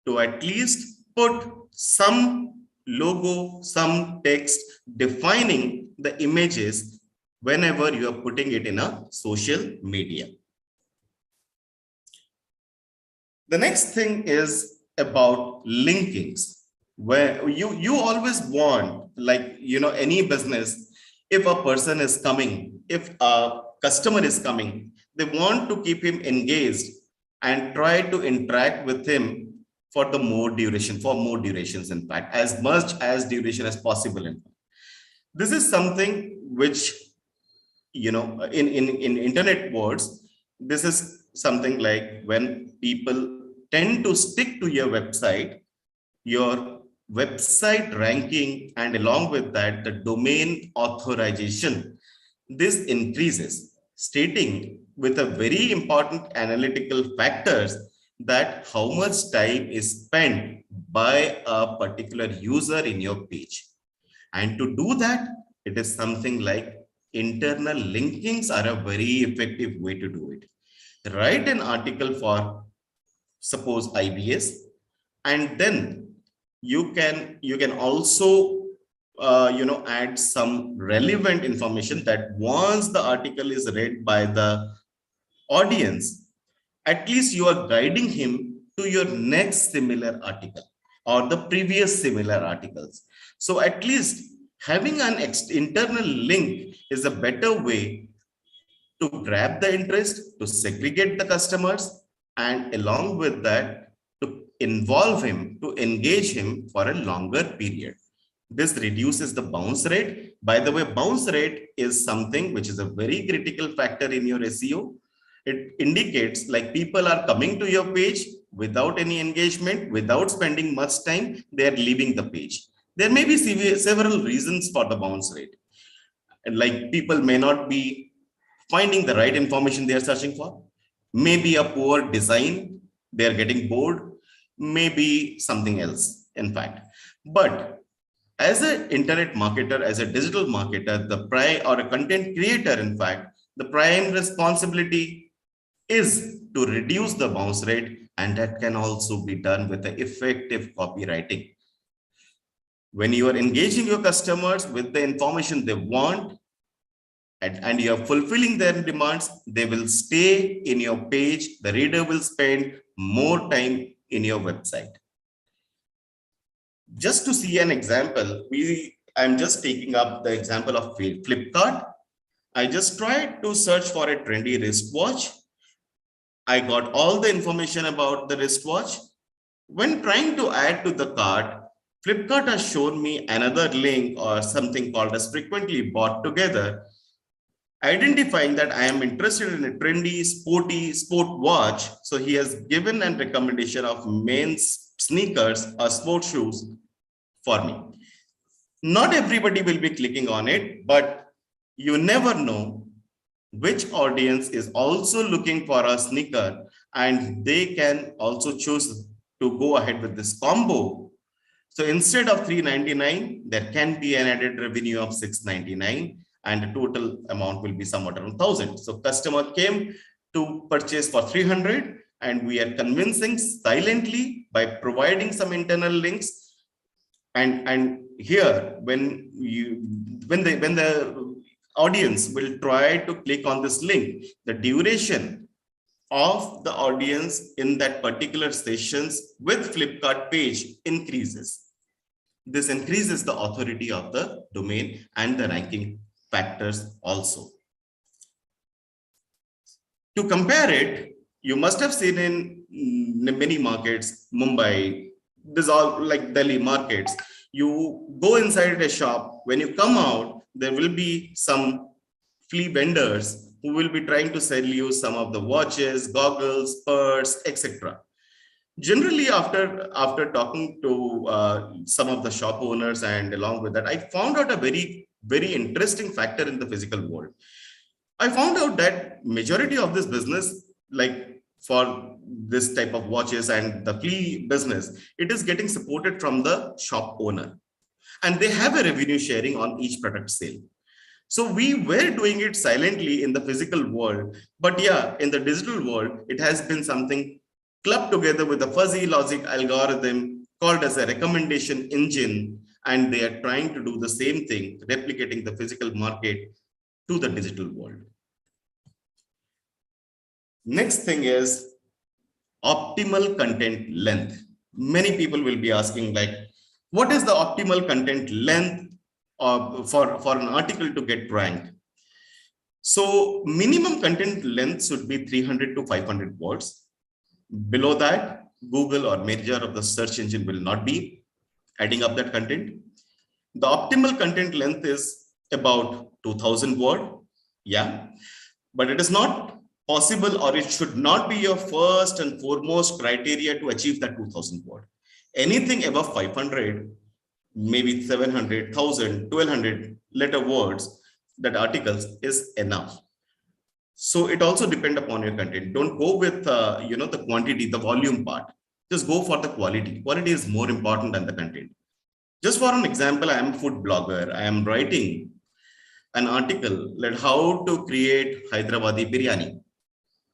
to at least put some logo, some text defining the images whenever you are putting it in a social media. The next thing is about linkings, where you always want, like, any business, if a person is coming, if a customer is coming, they want to keep him engaged and try to interact with him for more durations, in fact, as much as duration as possible. In fact, this is something which, in internet words, this is something like when people tend to stick to your website ranking, and along with that, the domain authorization, this increases, stating with a very important analytical factors that how much time is spent by a particular user in your page. And to do that, it is something like internal linkings are a very effective way to do it. Write an article for, suppose, IBS, and then you can also add some relevant information that once the article is read by the audience, at least you are guiding him to your next similar article or the previous similar articles. So at least having an internal link is a better way to grab the interest, to segregate the customers, and along with that, to involve him, to engage him for a longer period. This reduces the bounce rate. By the way, bounce rate is something which is a very critical factor in your SEO. It indicates like people are coming to your page without any engagement, without spending much time, they are leaving the page. There may be several reasons for the bounce rate. And like people may not be finding the right information they are searching for. Maybe a poor design, they are getting bored, maybe something else, in fact. But as an internet marketer, as a digital marketer, or a content creator, in fact, the prime responsibility is to reduce the bounce rate, and that can also be done with the effective copywriting. When you are engaging your customers with the information they want, and you are fulfilling their demands, they will stay in your page. The reader will spend more time in your website. Just to see an example, I'm just taking up the example of Flipkart. I just tried to search for a trendy wristwatch. I got all the information about the wristwatch. When trying to add to the cart, Flipkart has shown me another link or something called as frequently bought together, identifying that I am interested in a trendy, sporty sport watch. So he has given a recommendation of men's sneakers or sports shoes for me. Not everybody will be clicking on it, but you never know which audience is also looking for a sneaker, and they can also choose to go ahead with this combo. So instead of $399, there can be an added revenue of $699, and the total amount will be somewhat around 1,000. So customer came to purchase for 300, and we are convincing silently by providing some internal links. And here, when the audience will try to click on this link, the duration of the audience in that particular sessions with Flipkart page increases. This increases the authority of the domain and the ranking factors also. To compare it, you must have seen in many markets, Mumbai, this all like Delhi markets, you go inside a shop, when you come out, there will be some flea vendors who will be trying to sell you some of the watches, goggles, purse, etc. Generally, after talking to some of the shop owners, and along with that, I found out a very, very interesting factor in the physical world. I found out that majority of this business, like for this type of watches and the flea business, it is getting supported from the shop owner, and they have a revenue sharing on each product sale. So we were doing it silently in the physical world, but yeah, in the digital world, it has been something clubbed together with a fuzzy logic algorithm called as a recommendation engine, and they are trying to do the same thing, replicating the physical market to the digital world. Next thing is optimal content length. Many people will be asking, like, what is the optimal content length for an article to get ranked? So minimum content length should be 300 to 500 words. Below that, Google or major of the search engine will not be adding up that content. The optimal content length is about 2000 word. Yeah, but it is not possible, or it should not be your first and foremost criteria to achieve that 2000 word. Anything above 500, maybe 700, 1000, 1200 letter words, that articles is enough. So it also depends upon your content. Don't go with the quantity, the volume part. Just go for the quality. Quality is more important than the content. Just for an example, I am a food blogger. I am writing an article like how to create Hyderabadi biryani.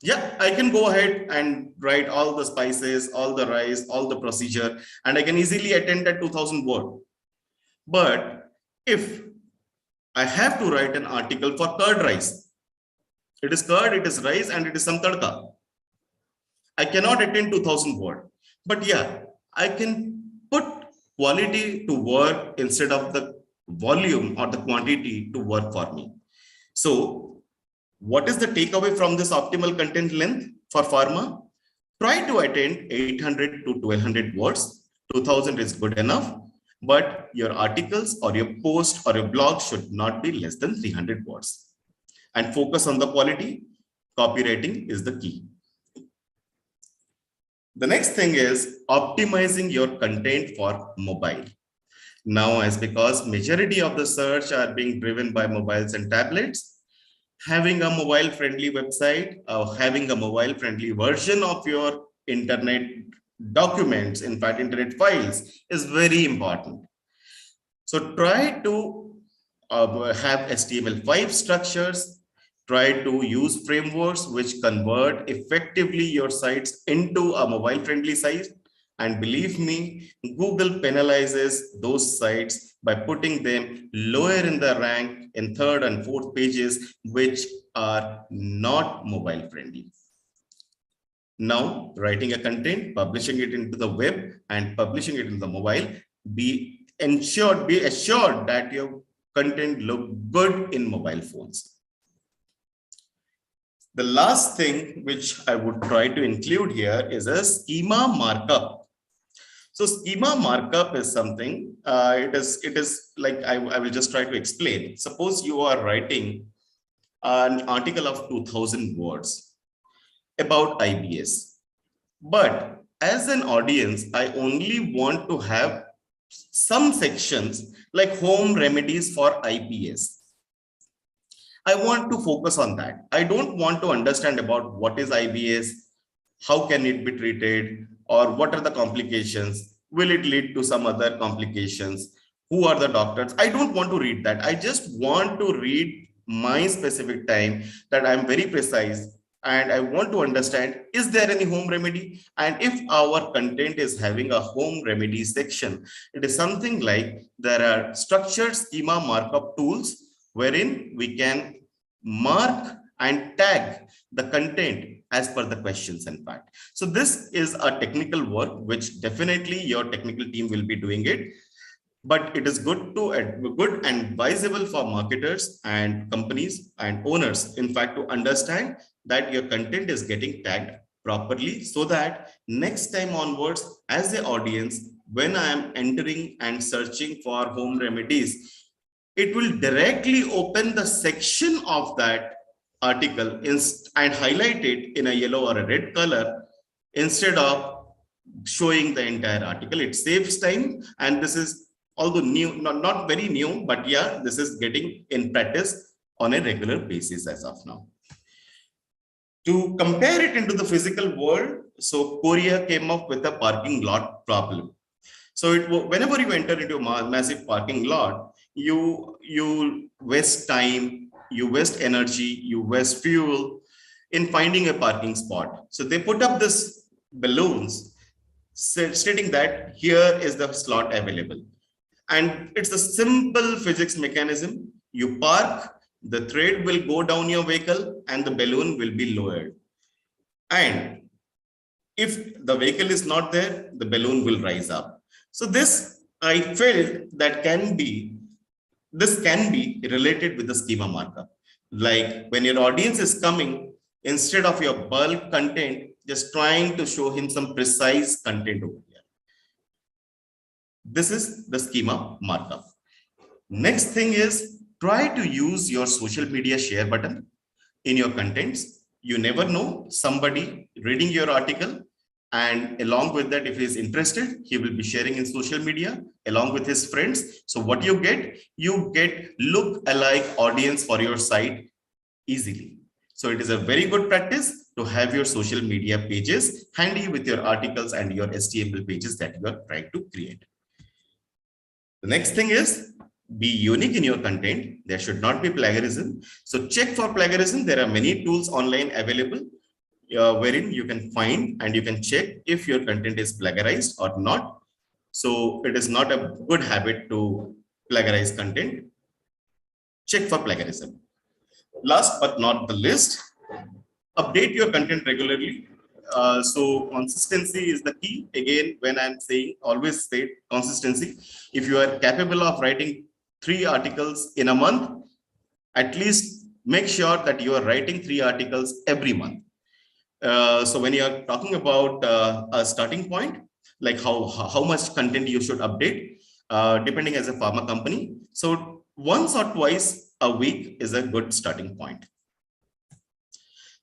Yeah, I can go ahead and write all the spices, all the rice, all the procedure, and I can easily attend that 2000 word. But if I have to write an article for curd rice, it is curd, it is rice, and it is some tadka, I cannot attend 2000 word. But yeah, I can put quality to work instead of the volume or the quantity to work for me. So what is the takeaway from this optimal content length for pharma? Try to attend 800 to 1200 words. 2000 is good enough, but your articles or your post or your blog should not be less than 300 words. And focus on the quality. Copywriting is the key. The next thing is optimizing your content for mobile. Now, as because majority of the search are being driven by mobiles and tablets, having a mobile friendly website or having a mobile friendly version of your internet documents, in fact, internet files, is very important. So try to have HTML5 structures, try to use frameworks which convert effectively your sites into a mobile friendly site. And believe me, Google penalizes those sites by putting them lower in the rank in third and fourth pages, which are not mobile friendly. Now, writing a content, publishing it into the web and publishing it in the mobile, be assured that your content look good in mobile phones. The last thing which I would try to include here is a schema markup. So schema markup is something, it is like, I will just try to explain. Suppose you are writing an article of 2000 words about IBS, but as an audience, I only want to have some sections like home remedies for IBS. I want to focus on that. I don't want to understand about what is IBS, how can it be treated, or what are the complications? Will it lead to some other complications? Who are the doctors? I don't want to read that. I just want to read my specific time that I'm very precise and I want to understand, is there any home remedy? And if our content is having a home remedy section, it is something like there are structured schema markup tools wherein we can mark and tag the content as per the questions, in fact. So this is a technical work, which definitely your technical team will be doing it. But it is good and advisable for marketers and companies and owners, in fact, to understand that your content is getting tagged properly, so that next time onwards, as an audience, when I am entering and searching for home remedies, it will directly open the section of that article and highlight it in a yellow or a red color instead of showing the entire article. It saves time, and this is although new, not very new, but yeah, this is getting in practice on a regular basis as of now. To compare it into the physical world, so Korea came up with a parking lot problem. So whenever you enter into a massive parking lot, you waste time, you waste energy, you waste fuel in finding a parking spot. So they put up this balloons stating that here is the slot available. And it's a simple physics mechanism. You park, the thread will go down your vehicle and the balloon will be lowered. And if the vehicle is not there, the balloon will rise up. So this, I felt that this can be related with the schema markup. Like when your audience is coming, instead of your bulk content, just trying to show him some precise content over here. This is the schema markup. Next thing is, try to use your social media share button in your contents. You never know, somebody reading your article, and along with that, if he is interested, he will be sharing in social media along with his friends. So what you get look-alike audience for your site easily. So it is a very good practice to have your social media pages handy with your articles and your HTML pages that you are trying to create. The next thing is be unique in your content. There should not be plagiarism. So check for plagiarism. There are many tools online available wherein you can find and you can check if your content is plagiarized or not. So it is not a good habit to plagiarize content. Check for plagiarism. Last but not the least, update your content regularly. So consistency is the key. Again, when I'm saying, always state consistency. If you are capable of writing 3 articles in a month, at least make sure that you are writing 3 articles every month. So when you are talking about a starting point, like how much content you should update, depending as a pharma company. So once or twice a week is a good starting point.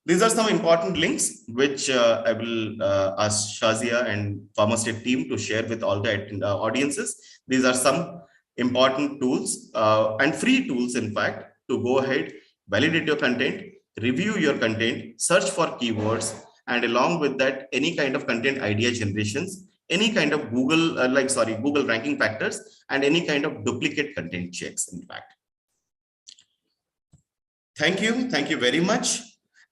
These are some important links which I will ask Shazia and PharmaState team to share with all the audiences. These are some important tools and free tools, in fact, to go ahead, validate your content, review your content, search for keywords, and along with that, any kind of content idea generations, any kind of Google ranking factors, and any kind of duplicate content checks, in fact. Thank you very much.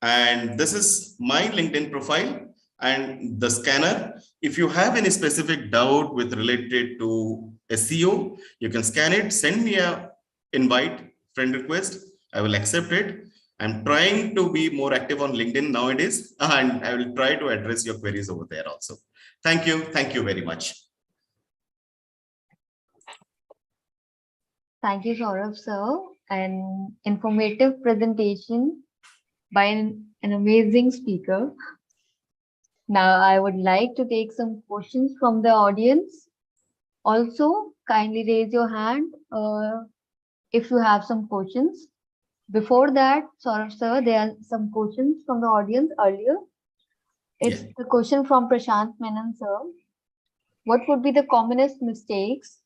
And this is my LinkedIn profile and the scanner. If you have any specific doubt with related to SEO, you can scan it, send me a invite, friend request. I will accept it. I'm trying to be more active on LinkedIn nowadays, and I will try to address your queries over there also. Thank you very much. Thank you, Sourav sir. An informative presentation by an amazing speaker. Now, I would like to take some questions from the audience. Also, kindly raise your hand if you have some questions. Before that, Sourav sir, there are some questions from the audience earlier. It's the question from Prashant Menon sir. What would be the commonest mistakes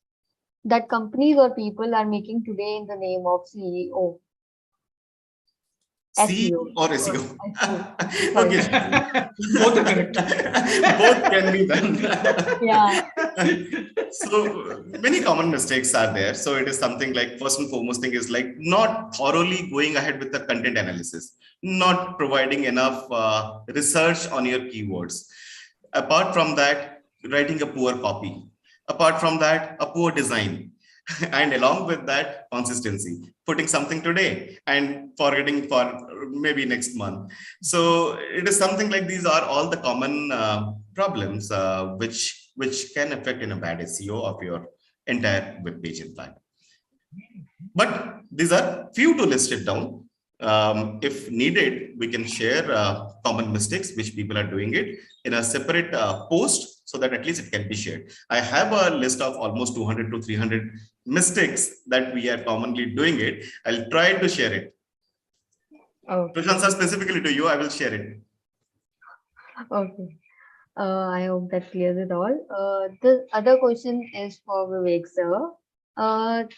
that companies or people are making today in the name of CEO? SEO or SEO? Okay. Both are correct. Both can be done. Yeah. So many common mistakes are there. So it is something like, first and foremost thing is like not thoroughly going ahead with the content analysis, not providing enough research on your keywords. Apart from that, writing a poor copy. Apart from that, a poor design. And along with that, consistency, putting something today and forgetting for maybe next month. So it is something like these are all the common problems which can affect in a bad SEO of your entire web page, in fact. But these are few to list it down. If needed, we can share common mistakes which people are doing it in a separate post, so that at least it can be shared. I have a list of almost 200 to 300 mistakes that we are commonly doing it. I'll try to share it. Okay. Prashant sir, specifically to you, I will share it. Okay. I hope that clears it all. The other question is for Vivek sir.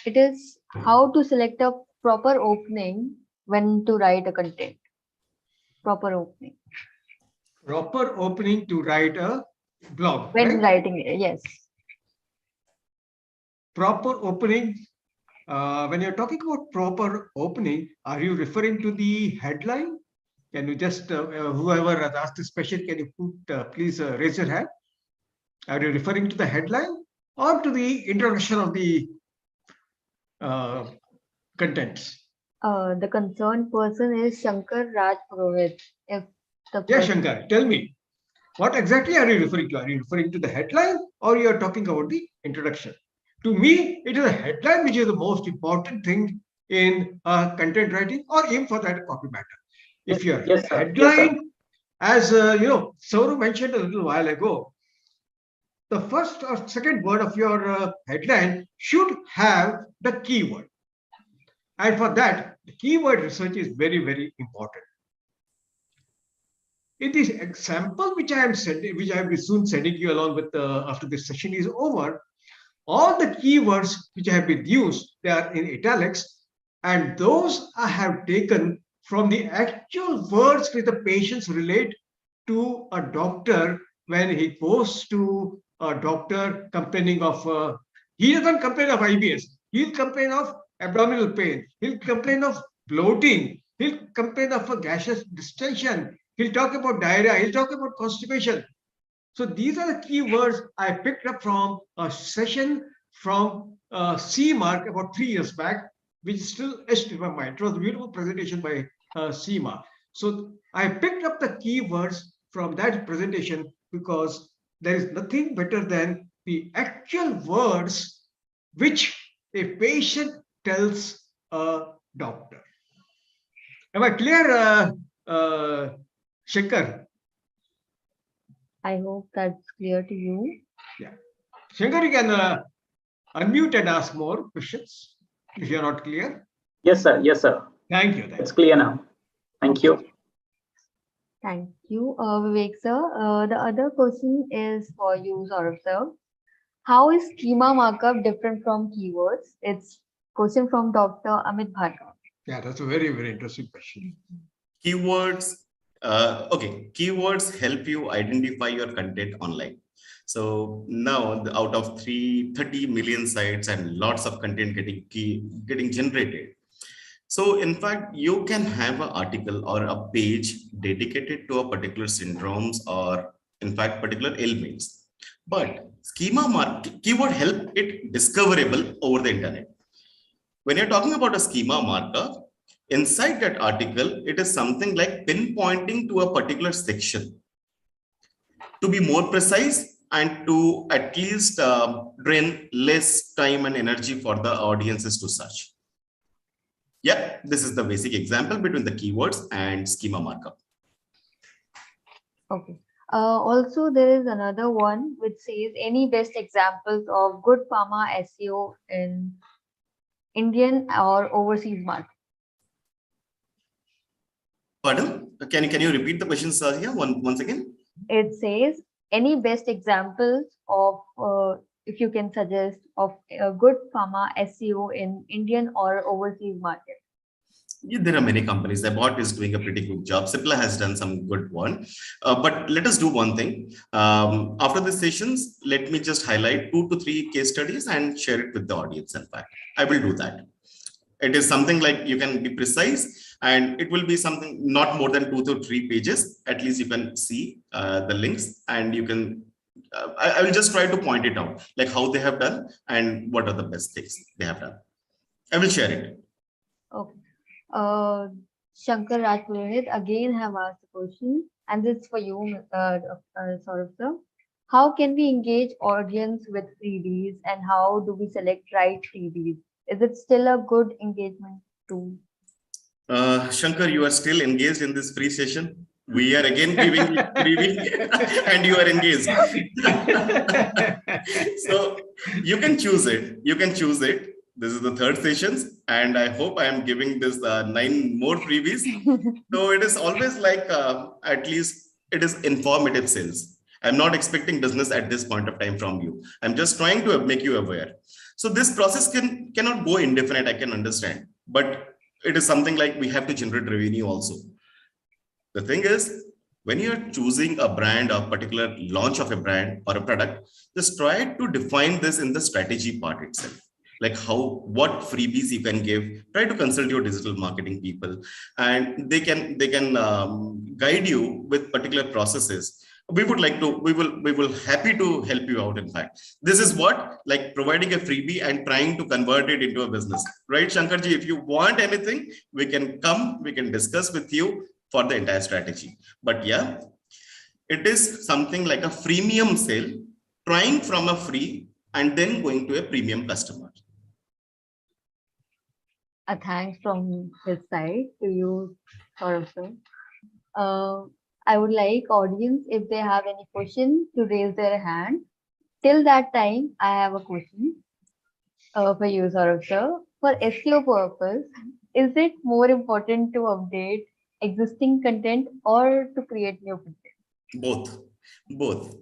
It is how to select a proper opening when to write a content. Proper opening. Proper opening to write a blog. When right? writing, yes. Proper opening. When you're talking about proper opening, are you referring to the headline? Can you just, whoever has asked this question, can you put, please raise your hand? Are you referring to the headline or to the introduction of the contents? The concerned person is Shankar Raj Purohit. If the Yeah, person- Shankar, tell me, what exactly are you referring to? Are you referring to the headline or you are talking about the introduction? To me, it is a headline which is the most important thing in content writing, or even for that copy matter. If your headline, as Sourav mentioned a little while ago, the first or second word of your headline should have the keyword. And for that, the keyword research is very, very important. In this example, which I am sending, which I will be soon sending you along with after this session is over, all the keywords which have been used, they are in italics, and those I have taken from the actual words which the patients relate to a doctor when he goes to a doctor complaining of, he doesn't complain of IBS, He'll complain of abdominal pain. He'll complain of bloating. He'll complain of a gaseous distension. He'll talk about diarrhea. He'll talk about constipation. So these are the key words I picked up from a session from 𝐶 about 3 years back, which is still etched in my mind. It was a beautiful presentation by 𝐶. So I picked up the key words from that presentation because there is nothing better than the actual words which a patient tells a doctor. Am I clear, Shankar? I hope that's clear to you. Yeah. Shankar, you can unmute and ask more questions if you're not clear. Yes, sir. Yes, sir. Thank you. It's clear now. Thank you. Thank you, Vivek sir. The other question is for you, Sourav sir. How is schema markup different from keywords? It's question from Dr. Amit Bhargav. Yeah, that's a very, very interesting question. Keywords. Okay, keywords help you identify your content online. So now out of 30 million sites and lots of content getting generated. So in fact, you can have an article or a page dedicated to a particular syndromes or in fact particular ailments. But keyword help it discoverable over the internet. When you're talking about a schema markup, inside that article, it is something like pinpointing to a particular section to be more precise and to at least drain less time and energy for the audiences to search. Yeah, this is the basic example between the keywords and schema markup. Okay. Also, there is another one which says any best examples of good pharma SEO in Indian or overseas market. Pardon? Can you repeat the question, Sahia, once again? It says any best examples of, if you can suggest, of a good pharma SEO in Indian or overseas market. Yeah, there are many companies. About is doing a pretty good job. Cipla has done some good one. But let us do one thing. After the sessions, let me just highlight 2 to 3 case studies and share it with the audience. In fact, I will do that. It is something like you can be precise and it will be something not more than 2 to 3 pages. At least you can see the links and you can, I will just try to point it out, like how they have done and what are the best things they have done. I will share it. Okay. Shankar Rajpurohit again have asked a question, and this is for you, Sourav sir. How can we engage audience with freebies, and how do we select right freebies? Is it still a good engagement tool? Shankar, you are still engaged in this free session. We are again giving you freebie and you are engaged. So you can choose it. You can choose it. This is the 3rd session, and I hope I am giving this 9 more freebies. So it is always like at least it is informative sales. I'm not expecting business at this point of time from you. I'm just trying to make you aware. So this process cannot go indefinite. I can understand, but it is something like we have to generate revenue also. The thing is, when you're choosing a brand or particular launch of a brand or a product, just try to define this in the strategy part itself. Like what freebies you can give. Try to consult your digital marketing people, and they can guide you with particular processes. We will happy to help you out. In fact, this is what, like providing a freebie and trying to convert it into a business, right, Shankarji? If you want anything, we can discuss with you for the entire strategy. But yeah, it is something like a freemium sale, trying from a free and then going to a premium customer. Thanks from his side to you, Sourav sir. I would like audience, if they have any question, to raise their hand. Till that time, I have a question for you, Sourav sir. For SEO purpose, is it more important to update existing content or to create new content? Both.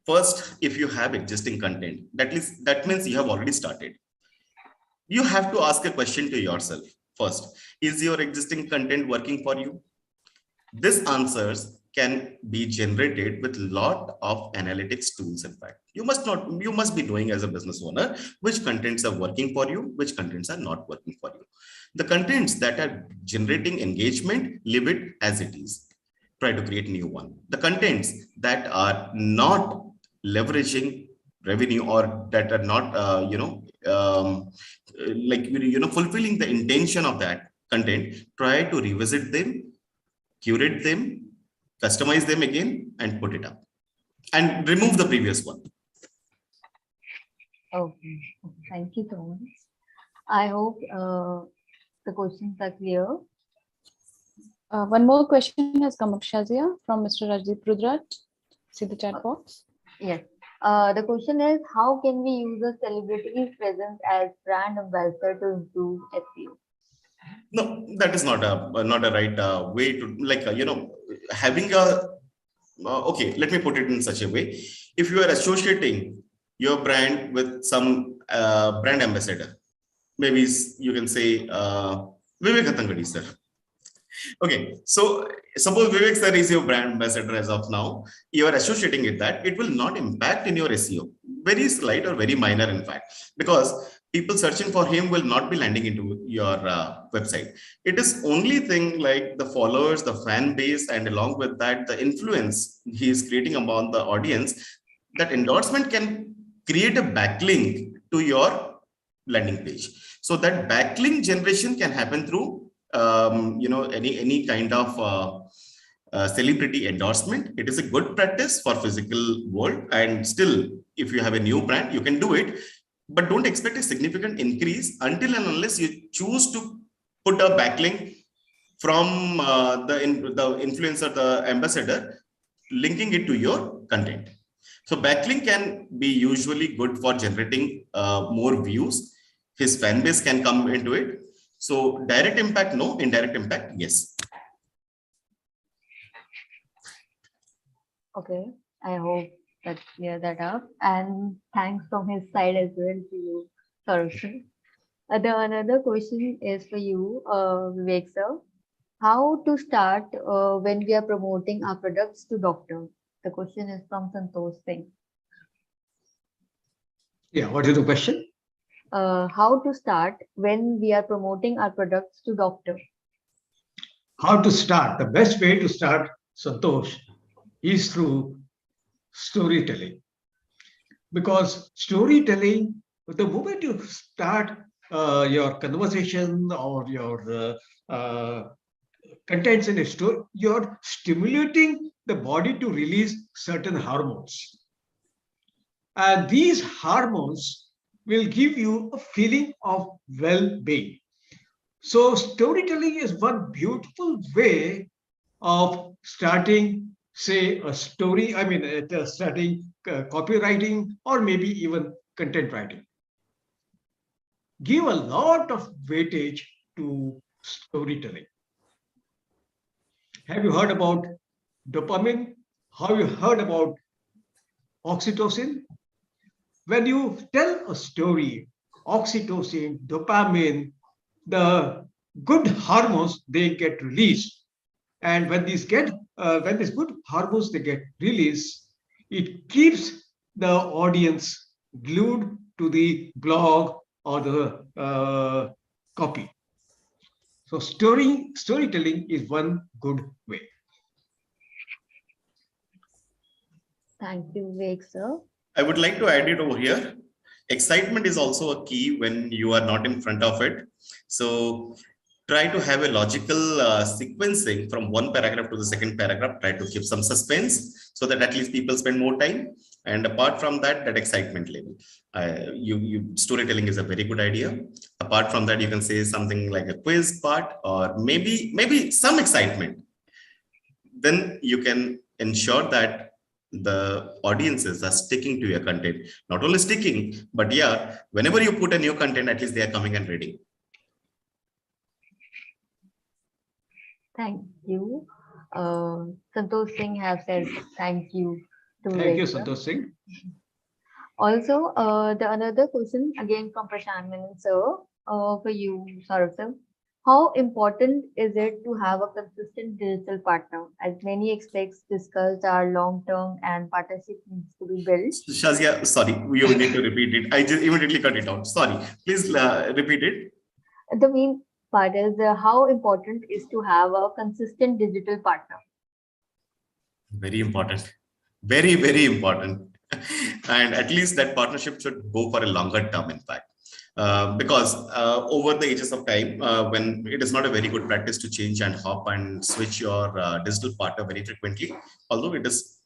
First, if you have existing content, that means you have already started. You have to ask a question to yourself first. Is your existing content working for you? This answers can be generated with lot of analytics tools. In fact, you must be knowing as a business owner which contents are working for you, which contents are not working for you. The contents that are generating engagement, leave it as it is. Try to create new one. The contents that are not leveraging revenue or that are not fulfilling the intention of that content, try to revisit them, curate them, customize them again, and put it up, and remove the previous one. Okay, thank you so much. I hope the questions are clear. One more question has come up, Shazia, from Mr. Rajdeep Rudrat. See the chat box. Yes. The question is, how can we use a celebrity's presence as brand ambassador to improve SEO? No, that is not a right way to having a. Okay, let me put it in such a way. If you are associating your brand with some brand ambassador, maybe you can say Vivek Hattangadi, sir. Okay, so suppose Vivek sir is your brand ambassador as of now, you are associating with that, it will not impact in your SEO. Very slight or very minor, in fact, because people searching for him will not be landing into your website. It is only thing like the followers, the fan base, and along with that, the influence he is creating among the audience, that endorsement can create a backlink to your landing page. So that backlink generation can happen through any kind of celebrity endorsement. It is a good practice for physical world, and still, if you have a new brand, you can do it, but don't expect a significant increase until and unless you choose to put a backlink from the influencer, the ambassador, linking it to your content. So backlink can be usually good for generating more views. His fan base can come into it. So direct impact, no. Indirect impact, yes. Okay, I hope that clear that up. And thanks from his side as well to you, Sourav. The another question is for you, Vivek sir. How to start when we are promoting our products to doctors? The question is from Santosh Singh. Yeah, what is the question? How to start when we are promoting our products to doctors? How to start? The best way to start, Santosh, is through storytelling. Because storytelling, the moment you start your conversation or your contents in a story, you're stimulating the body to release certain hormones. And these hormones will give you a feeling of well-being. So storytelling is one beautiful way of starting, say, a story, starting copywriting or maybe even content writing. Give a lot of weightage to storytelling. Have you heard about dopamine? Have you heard about oxytocin? When you tell a story, oxytocin, dopamine, the good hormones, they get released. And when these good hormones they get released, it keeps the audience glued to the blog or the copy. So storytelling is one good way. Thank you, Vivek sir. I would like to add it over here. Excitement is also a key when you are not in front of it. So try to have a logical sequencing from one paragraph to the second paragraph. Try to keep some suspense so that at least people spend more time. And apart from that, that excitement level. Storytelling is a very good idea. Apart from that, you can say something like a quiz part or maybe some excitement. Then you can ensure that the audiences are sticking to your content. Not only sticking, but yeah, whenever you put a new content, at least they are coming and reading. Thank you. Santosh Singh has said thank you to Thank you, Vivek sir. Santosh Singh. Also, the another question again from Prashant Menon sir, for you, Sourav sir. how important is it to have a consistent digital partner? As many aspects discussed are long-term and partnership needs to be built. Shazia, sorry, you need to repeat it. I just immediately cut it out. Sorry, please repeat it. The main part is how important is to have a consistent digital partner. Very important. Very, very important. And at least that partnership should go for a longer term, in fact. Because over the ages of time, when it is not a very good practice to change and hop and switch your digital partner very frequently, although it is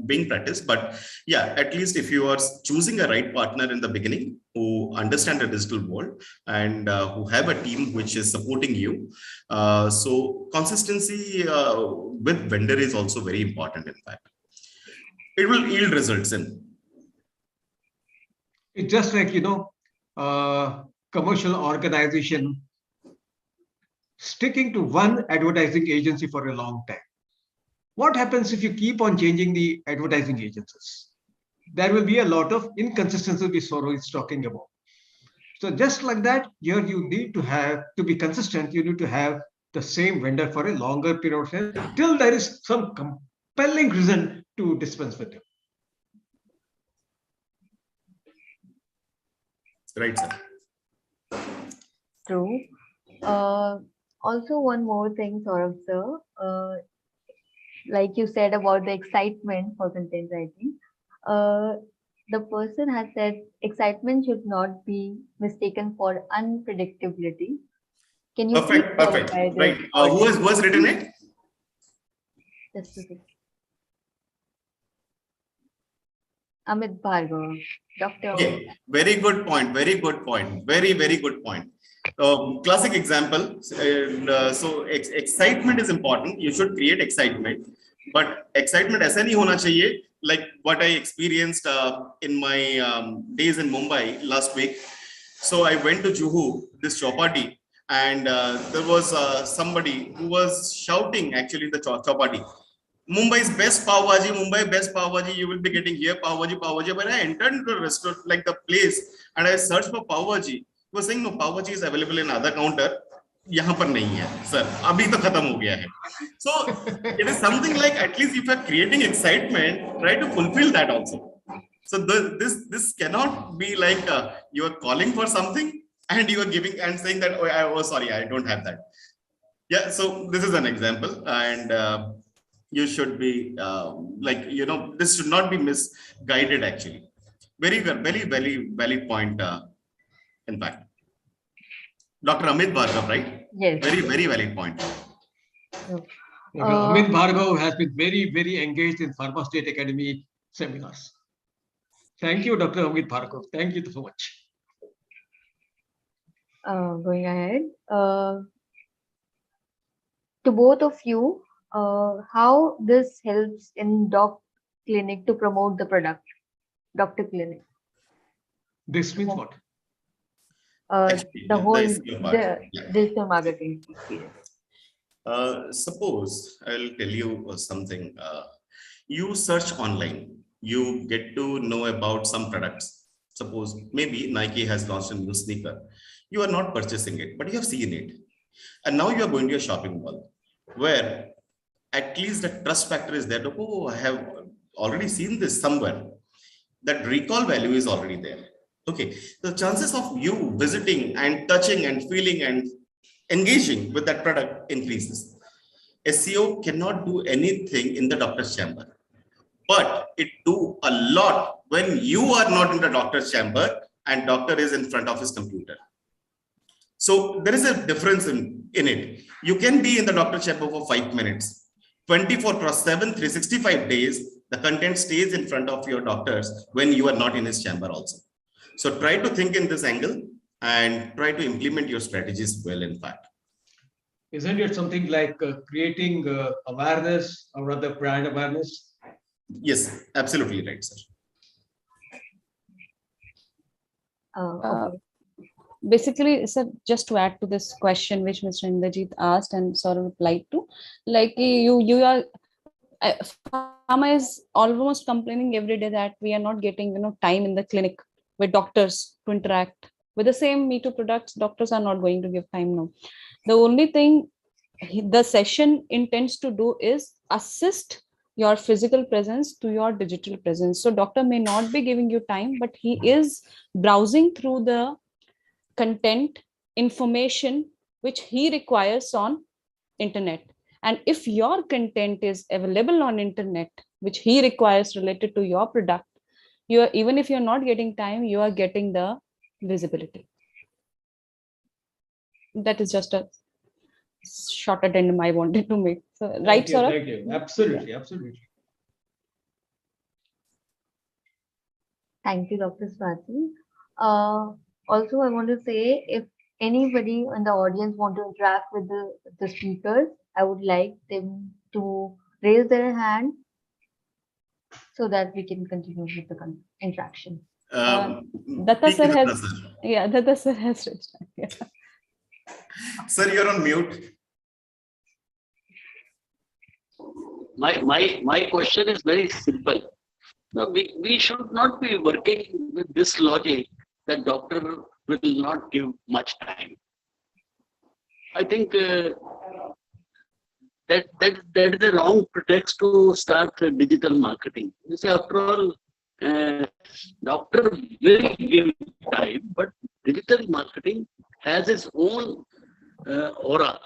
being practiced. But yeah, at least if you are choosing a right partner in the beginning who understand the digital world and who have a team which is supporting you, so consistency with vendor is also very important. In fact, it will yield results in. It's just like, commercial organization sticking to one advertising agency for a long time. What happens if you keep on changing the advertising agencies? There will be a lot of inconsistency which Sourav is talking about. So just like that, here you need to be consistent, you need to have the same vendor for a longer period of time till there is some compelling reason to dispense with him. Right, sir. True. Also, one more thing, Saurabh sir. Like you said about the excitement for content writing, the person has said excitement should not be mistaken for unpredictability. Can you Perfect, perfect. Right. Who has written it? Just a second. Amit Bhargav, Dr. Okay, very good point. Very good point. Very, very good point. Classic example. So excitement is important. You should create excitement, but excitement ऐसा नहीं होना चाहिए. Like what I experienced in my days in Mumbai last week. So I went to Juhu, this chowpatty, and there was somebody who was shouting actually the chowpatty. Mumbai's best pav bhaji, Mumbai best pav bhaji, you will be getting here pav bhaji. When I entered into the restaurant, like the place, and I searched for pav bhaji, he was saying no, pav bhaji is available in other counter. यहाँ पर नहीं है, sir. अभी तो खत्म हो गया है. So it is something like at least if you are creating excitement, try to fulfill that also. So this cannot be like you are calling for something and you are giving and saying that oh sorry, I don't have that. Yeah. So this is an example, and you should be this should not be misguided actually. Very good, very, very valid point. In fact, Dr. Amit Bhargav, right? Yes. Very, very valid point. Amit Bhargav has been very, very engaged in PharmaState Academy seminars. Thank you, Dr. Amit Bhargav. Thank you so much. Going ahead. To both of you, how this helps in doc clinic to promote the product, doctor clinic. This means what? The whole digital marketing experience. Suppose I'll tell you something. You search online, you get to know about some products. Suppose maybe Nike has launched a new sneaker. You are not purchasing it, but you have seen it. And now you are going to a shopping mall where at least the trust factor is there. Oh, I have already seen this somewhere. That recall value is already there. Okay, the chances of you visiting and touching and feeling and engaging with that product increases. SEO cannot do anything in the doctor's chamber, but it do a lot when you are not in the doctor's chamber and doctor is in front of his computer. So there is a difference in it. You can be in the doctor's chamber for 5 minutes, 24/7, 365 days, the content stays in front of your doctors when you are not in his chamber also. So try to think in this angle and try to implement your strategies well, in fact. Isn't it something like creating awareness or rather brand awareness? Yes, absolutely right, sir. Okay. Basically, sir, just to add to this question which Mr. Indrajit asked and sort of replied to, like you are, Pharma is almost complaining every day that we are not getting time in the clinic with doctors to interact With the same Me Too products, doctors are not going to give time now. The only thing the session intends to do is assist your physical presence to your digital presence. So doctor may not be giving you time, but he is browsing through the content, information which he requires on internet. And if your content is available on internet, which he requires related to your product, you are, even if you're not getting time, you are getting the visibility. That is just a short addendum I wanted to make. So, right, Sourav? Thank you. Absolutely, absolutely. Thank you, Dr. Swati. Also, I want to say, if anybody in the audience want to interact with the speakers, I would like them to raise their hand so that we can continue with the interaction. Datta sir has, yeah, Datta sir has raised hand. Yeah. Sir, you're on mute. My question is very simple. No, we should not be working with this logic that doctor will not give much time. I think that is the wrong pretext to start digital marketing. You see, after all, doctor will give time, but digital marketing has its own aura,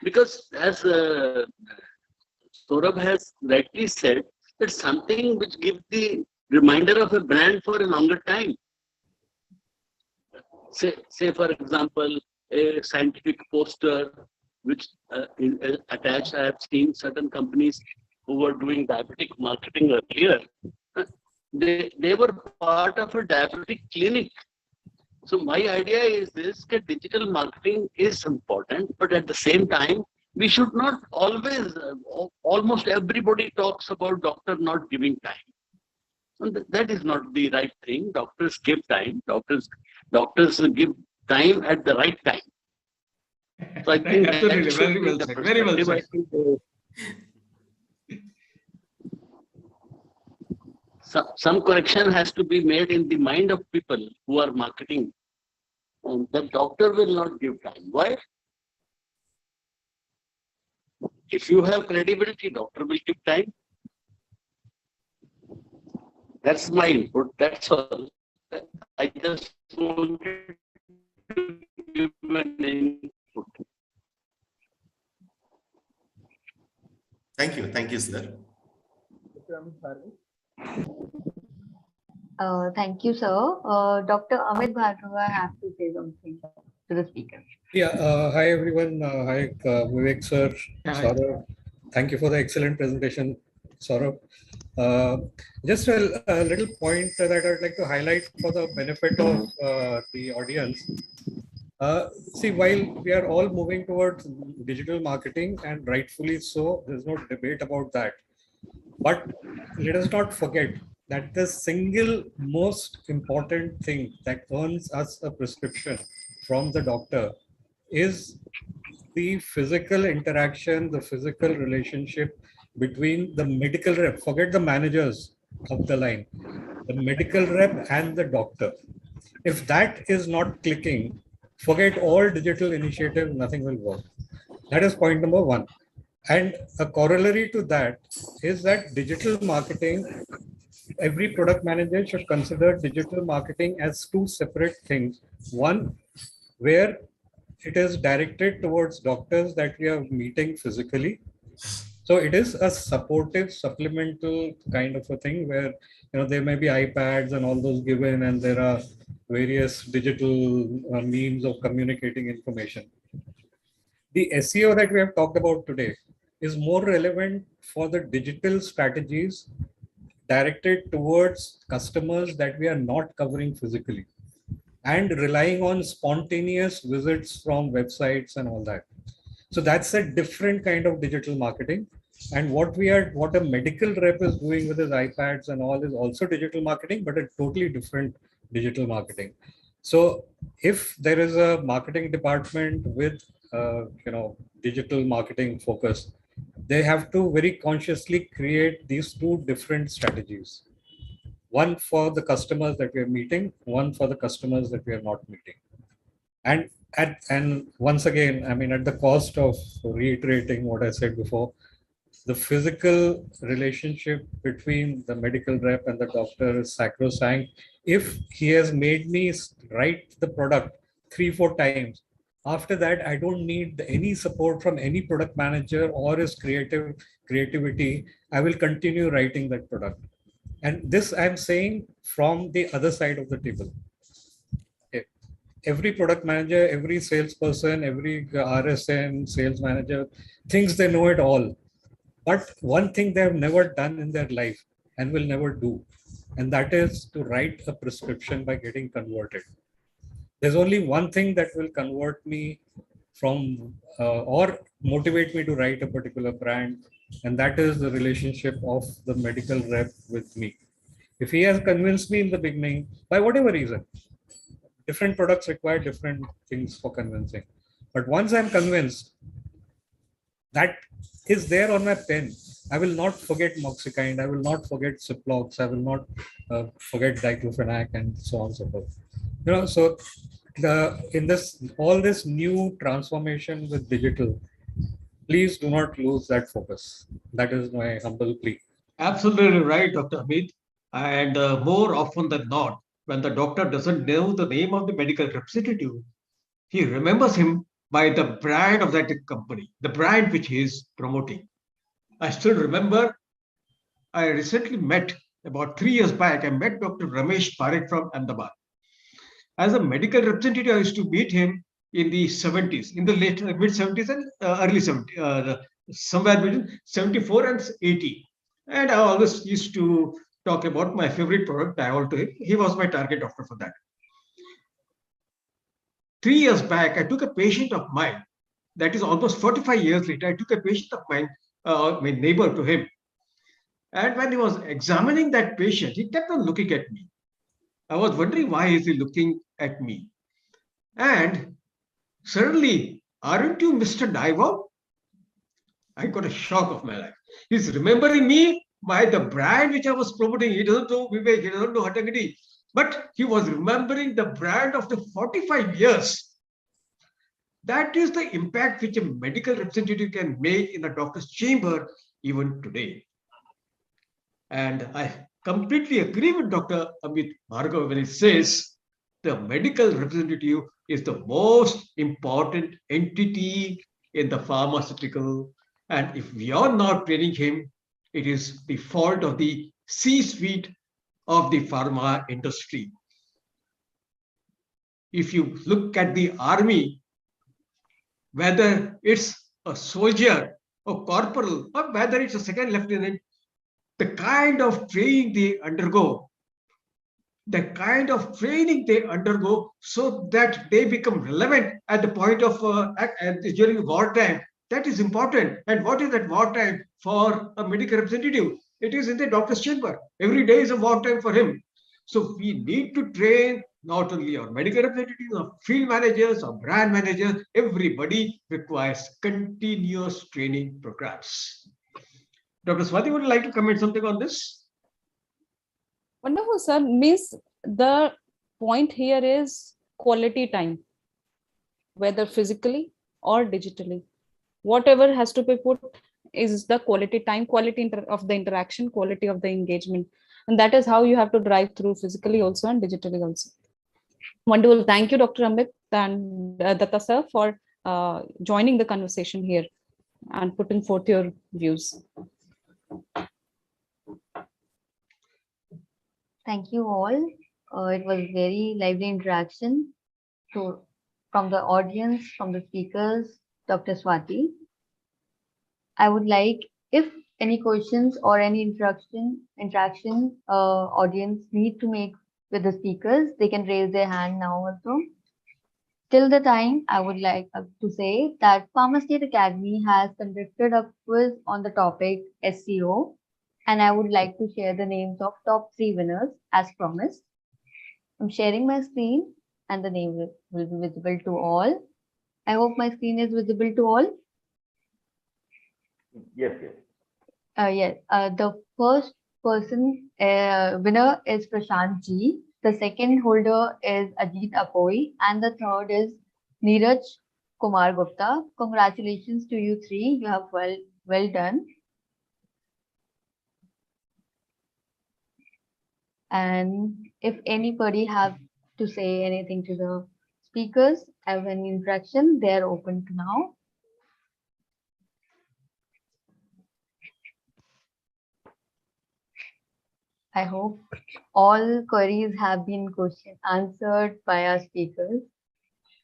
because as Sourav has rightly said, it's something which gives the reminder of a brand for a longer time. Say for example, a scientific poster which is attached. I have seen certain companies who were doing diabetic marketing earlier. They were part of a diabetic clinic. So my idea is this, that digital marketing is important, but at the same time, we should not always, almost everybody talks about doctor not giving time. And that is not the right thing. Doctors give time. Doctors give time at the right time. So I think absolutely, very well said. Very well said. Some correction has to be made in the mind of people who are marketing. And the doctor will not give time. Why? If you have credibility, doctor will give time. That's my input. That's all. I just wanted to give an input. Thank you, sir. Thank you, sir. Dr. Amit Bhargava have to say something to the speaker. Yeah, hi everyone. Hi Vivek sir, Sourav. Thank you for the excellent presentation, Sourav. Just a little point that I'd like to highlight for the benefit of the audience. See, while we are all moving towards digital marketing, and rightfully so, there's no debate about that. But let us not forget that the single most important thing that earns us a prescription from the doctor is the physical interaction, the physical relationship between the medical rep. Forget the managers of the line, the medical rep and the doctor. If that is not clicking, forget all digital initiatives, nothing will work. That is point number one. And a corollary to that is that digital marketing, every product manager should consider digital marketing as two separate things. One, where it is directed towards doctors that we are meeting physically. So it is a supportive, supplemental kind of a thing where, there may be iPads and all those given, and there are various digital means of communicating information. The SEO that we have talked about today is more relevant for the digital strategies directed towards customers that we are not covering physically, and relying on spontaneous visits from websites and all that. So that's a different kind of digital marketing. And what a medical rep is doing with his iPads and all is also digital marketing, but a totally different digital marketing. So if there is a marketing department with, digital marketing focus, they have to very consciously create these two different strategies. One for the customers that we are meeting, one for the customers that we are not meeting. And once again, I mean, at the cost of reiterating what I said before, the physical relationship between the medical rep and the doctor is sacrosanct. If he has made me write the product 3-4 times, after that, I don't need any support from any product manager or his creativity. I will continue writing that product. And this I'm saying from the other side of the table. Okay. Every product manager, every salesperson, every RSN sales manager thinks they know it all. But one thing they have never done in their life and will never do, and that is to write a prescription by getting converted. There's only one thing that will convert me from or motivate me to write a particular brand, and that is the relationship of the medical rep with me. If he has convinced me in the beginning, by whatever reason, different products require different things for convincing. But once I'm convinced, that is there on my pen. I will not forget moxicant. I will not forget Ciplox. I will not forget diclofenac and so on and so forth. So in all this new transformation with digital, please do not lose that focus. That is my humble plea. Absolutely right, Dr. Amit. And more often than not, when the doctor doesn't know the name of the medical representative, he remembers him by the brand of that company, the brand which he is promoting. I still remember, I recently met, about 3 years back, I met Dr. Ramesh Parekh from Ahmedabad. As a medical representative, I used to meet him in the 70s, in the mid 70s and early 70s, somewhere between 74 and 80. And I always used to talk about my favorite product, Diol, to him. He was my target doctor for that. 3 years back, I took a patient of mine. That is almost 45 years later. I took a patient of mine, my neighbor, to him. And when he was examining that patient, he kept on looking at me. I was wondering, why is he looking at me? And suddenly, aren't you Mr. Diol? I got a shock of my life. He's remembering me by the brand which I was promoting. He doesn't know Vivek, he doesn't know Hattangadi, but he was remembering the brand of the 45 years. That is the impact which a medical representative can make in a doctor's chamber even today. And I completely agree with Dr. Amit Bhargava when he says the medical representative is the most important entity in the pharmaceutical. And if we are not training him, it is the fault of the C-suite of the pharma industry. If you look at the army, whether it's a soldier, a corporal, or whether it's a second lieutenant, the kind of training they undergo, so that they become relevant at the point of during wartime, that is important. And what is that wartime for a medical representative? It is in the doctor's chamber. Every day is a wartime for him. So we need to train not only our medical representatives, our field managers, our brand managers. Everybody requires continuous training programs. Dr. Swati, would you like to comment something on this? Wonderful, sir. Means the point here is quality time, whether physically or digitally. Whatever has to be put is the quality time, quality of the interaction, quality of the engagement. And that is how you have to drive through physically also and digitally also. Wonderful. Thank you, Dr. Amit and Datta sir, for joining the conversation here and putting forth your views. Thank you all. It was very lively interaction from the audience, from the speakers, Dr. Swati. I would like, if any questions or any interaction audience need to make with the speakers, they can raise their hand now also. Till the time, I would like to say that PharmaState Academy has conducted a quiz on the topic SEO, and I would like to share the names of top 3 winners as promised. I'm sharing my screen and the name will be visible to all. I hope my screen is visible to all. Yes. Yes. The first person winner is Prashant G. The second holder is Ajit Apoi, and the third is Neeraj Kumar Gupta. Congratulations to you three. You have well done. And if anybody have to say anything to the speakers, have any interaction, they are open to now. I hope all queries have been answered by our speakers.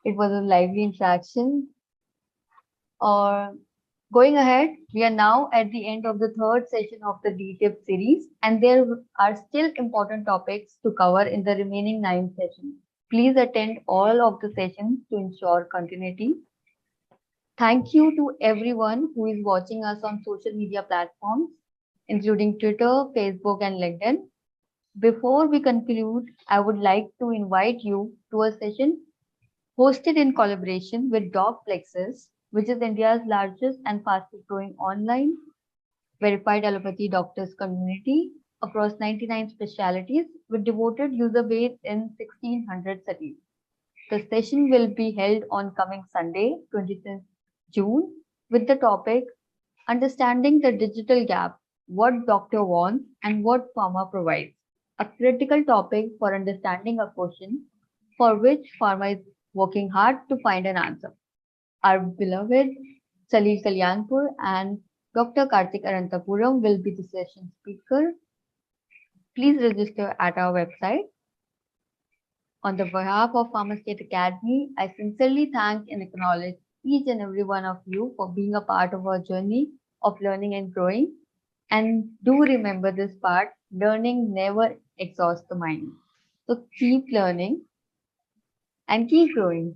It was a lively interaction. Or going ahead, we are now at the end of the third session of the D-Tip series, and there are still important topics to cover in the remaining 9 sessions. Please attend all of the sessions to ensure continuity. Thank you to everyone who is watching us on social media platforms, including Twitter, Facebook, and LinkedIn. Before we conclude, I would like to invite you to a session hosted in collaboration with DocPlexus, which is India's largest and fastest growing online verified allopathy doctors community across 99 specialties with devoted user base in 1600 cities. The session will be held on coming Sunday, 26th June, with the topic Understanding the Digital Gap, What Doctor Wants and What Pharma Provides, a critical topic for understanding a question for which pharma is working hard to find an answer. Our beloved Salil Kalyanpur and Dr. Karthik Arantapuram will be the session speaker. Please register at our website. On the behalf of PharmaState Academy, I sincerely thank and acknowledge each and every one of you for being a part of our journey of learning and growing. And do remember this part, learning never exhausts the mind. So keep learning and keep growing.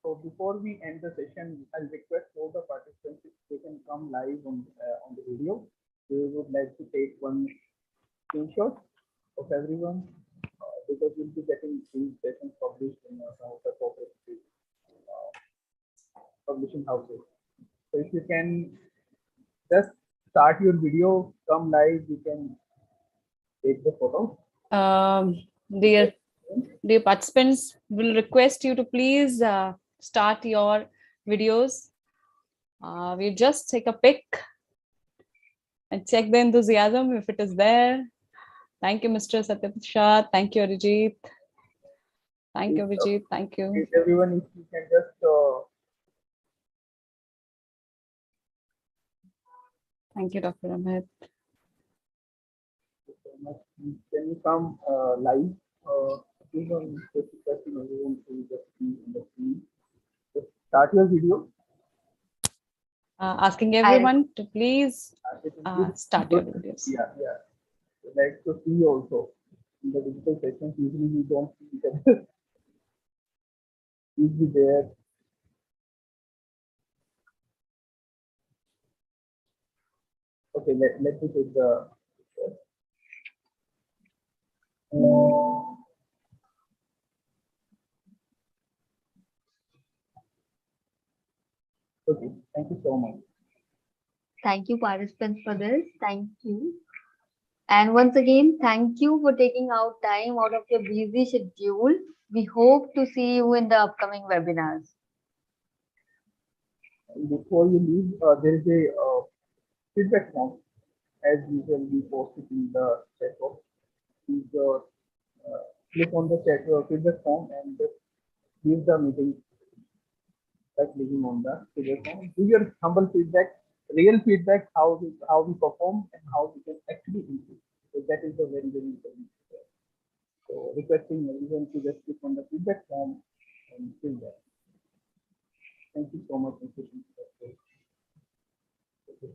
So before we end the session, I'll request all the participants if they can come live on the video. We would like to take one screenshot of everyone because we'll be getting these sessions published in some of the corporate publishing houses. So if you can just start your video, come live, you can take the photo. Dear participants, will request you to please start your videos. We just take a pic and check the enthusiasm if it is there. Thank you, Mr. Satyaprasad. Thank you, Arijit. Thank you, Vijit. Thank you. Everyone, if you can just thank you, Dr. Amit. Can you come live? Please on requesting everyone to just be in the screen. Just start your video. Asking everyone to please start your videos. Yeah. I'd like to see also in the digital sessions. Usually we don't see each other. Please be there. Okay, let me take the okay, thank you so much. Thank you, participants, for this. Thank you. And once again, thank you for taking out time out of your busy schedule. We hope to see you in the upcoming webinars. Before you leave, there is a feedback form. As usual, we post it in the chat box. Please click on the chat feedback form and just leave the meeting by clicking on the feedback form. Give your humble feedback, real feedback, how we perform and how we can actually improve. So that is a very, very important. So requesting everyone to just click on the feedback form and fill that. Thank you so much.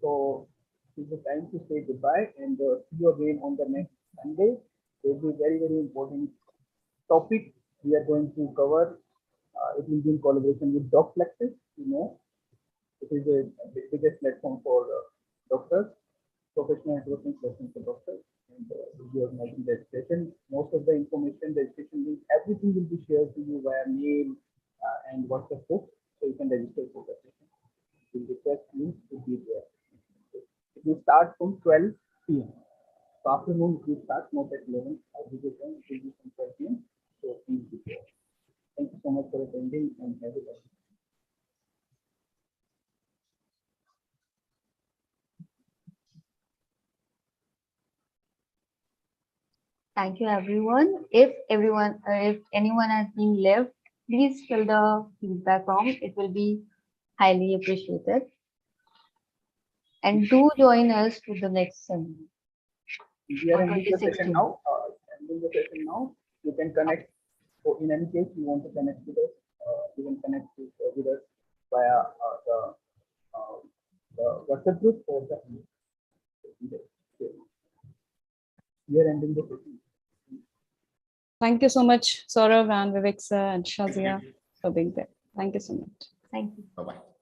So it's the time to say goodbye and see you again on the next Sunday. There will be very, very important topic we are going to cover. It will be in collaboration with DocPlexus. You know, it is the biggest platform for doctors, professional networking platform for doctors, and we'll be organizing the registration. Most of the information, the registration link, everything will be shared to you via mail and WhatsApp group, so you can register for the session. We'll request you to be there. It will start from 12 p.m. So afternoon it will start, not at 11. It will be from 12 p.m. So please be there. Thank you so much. so much for attending and have a lovely day. Thank you, everyone. If anyone has been left, please fill the feedback form. It will be highly appreciated. And do join us to the next seminar. We are On ending the 26th session June. now. You can connect. So in any case, you want to connect with us, you can connect with us via the WhatsApp group or the email. We are ending the session. Thank you so much, Sourav and Vivek sir and Shazia for being there. Thank you so much. Thank you. Bye-bye.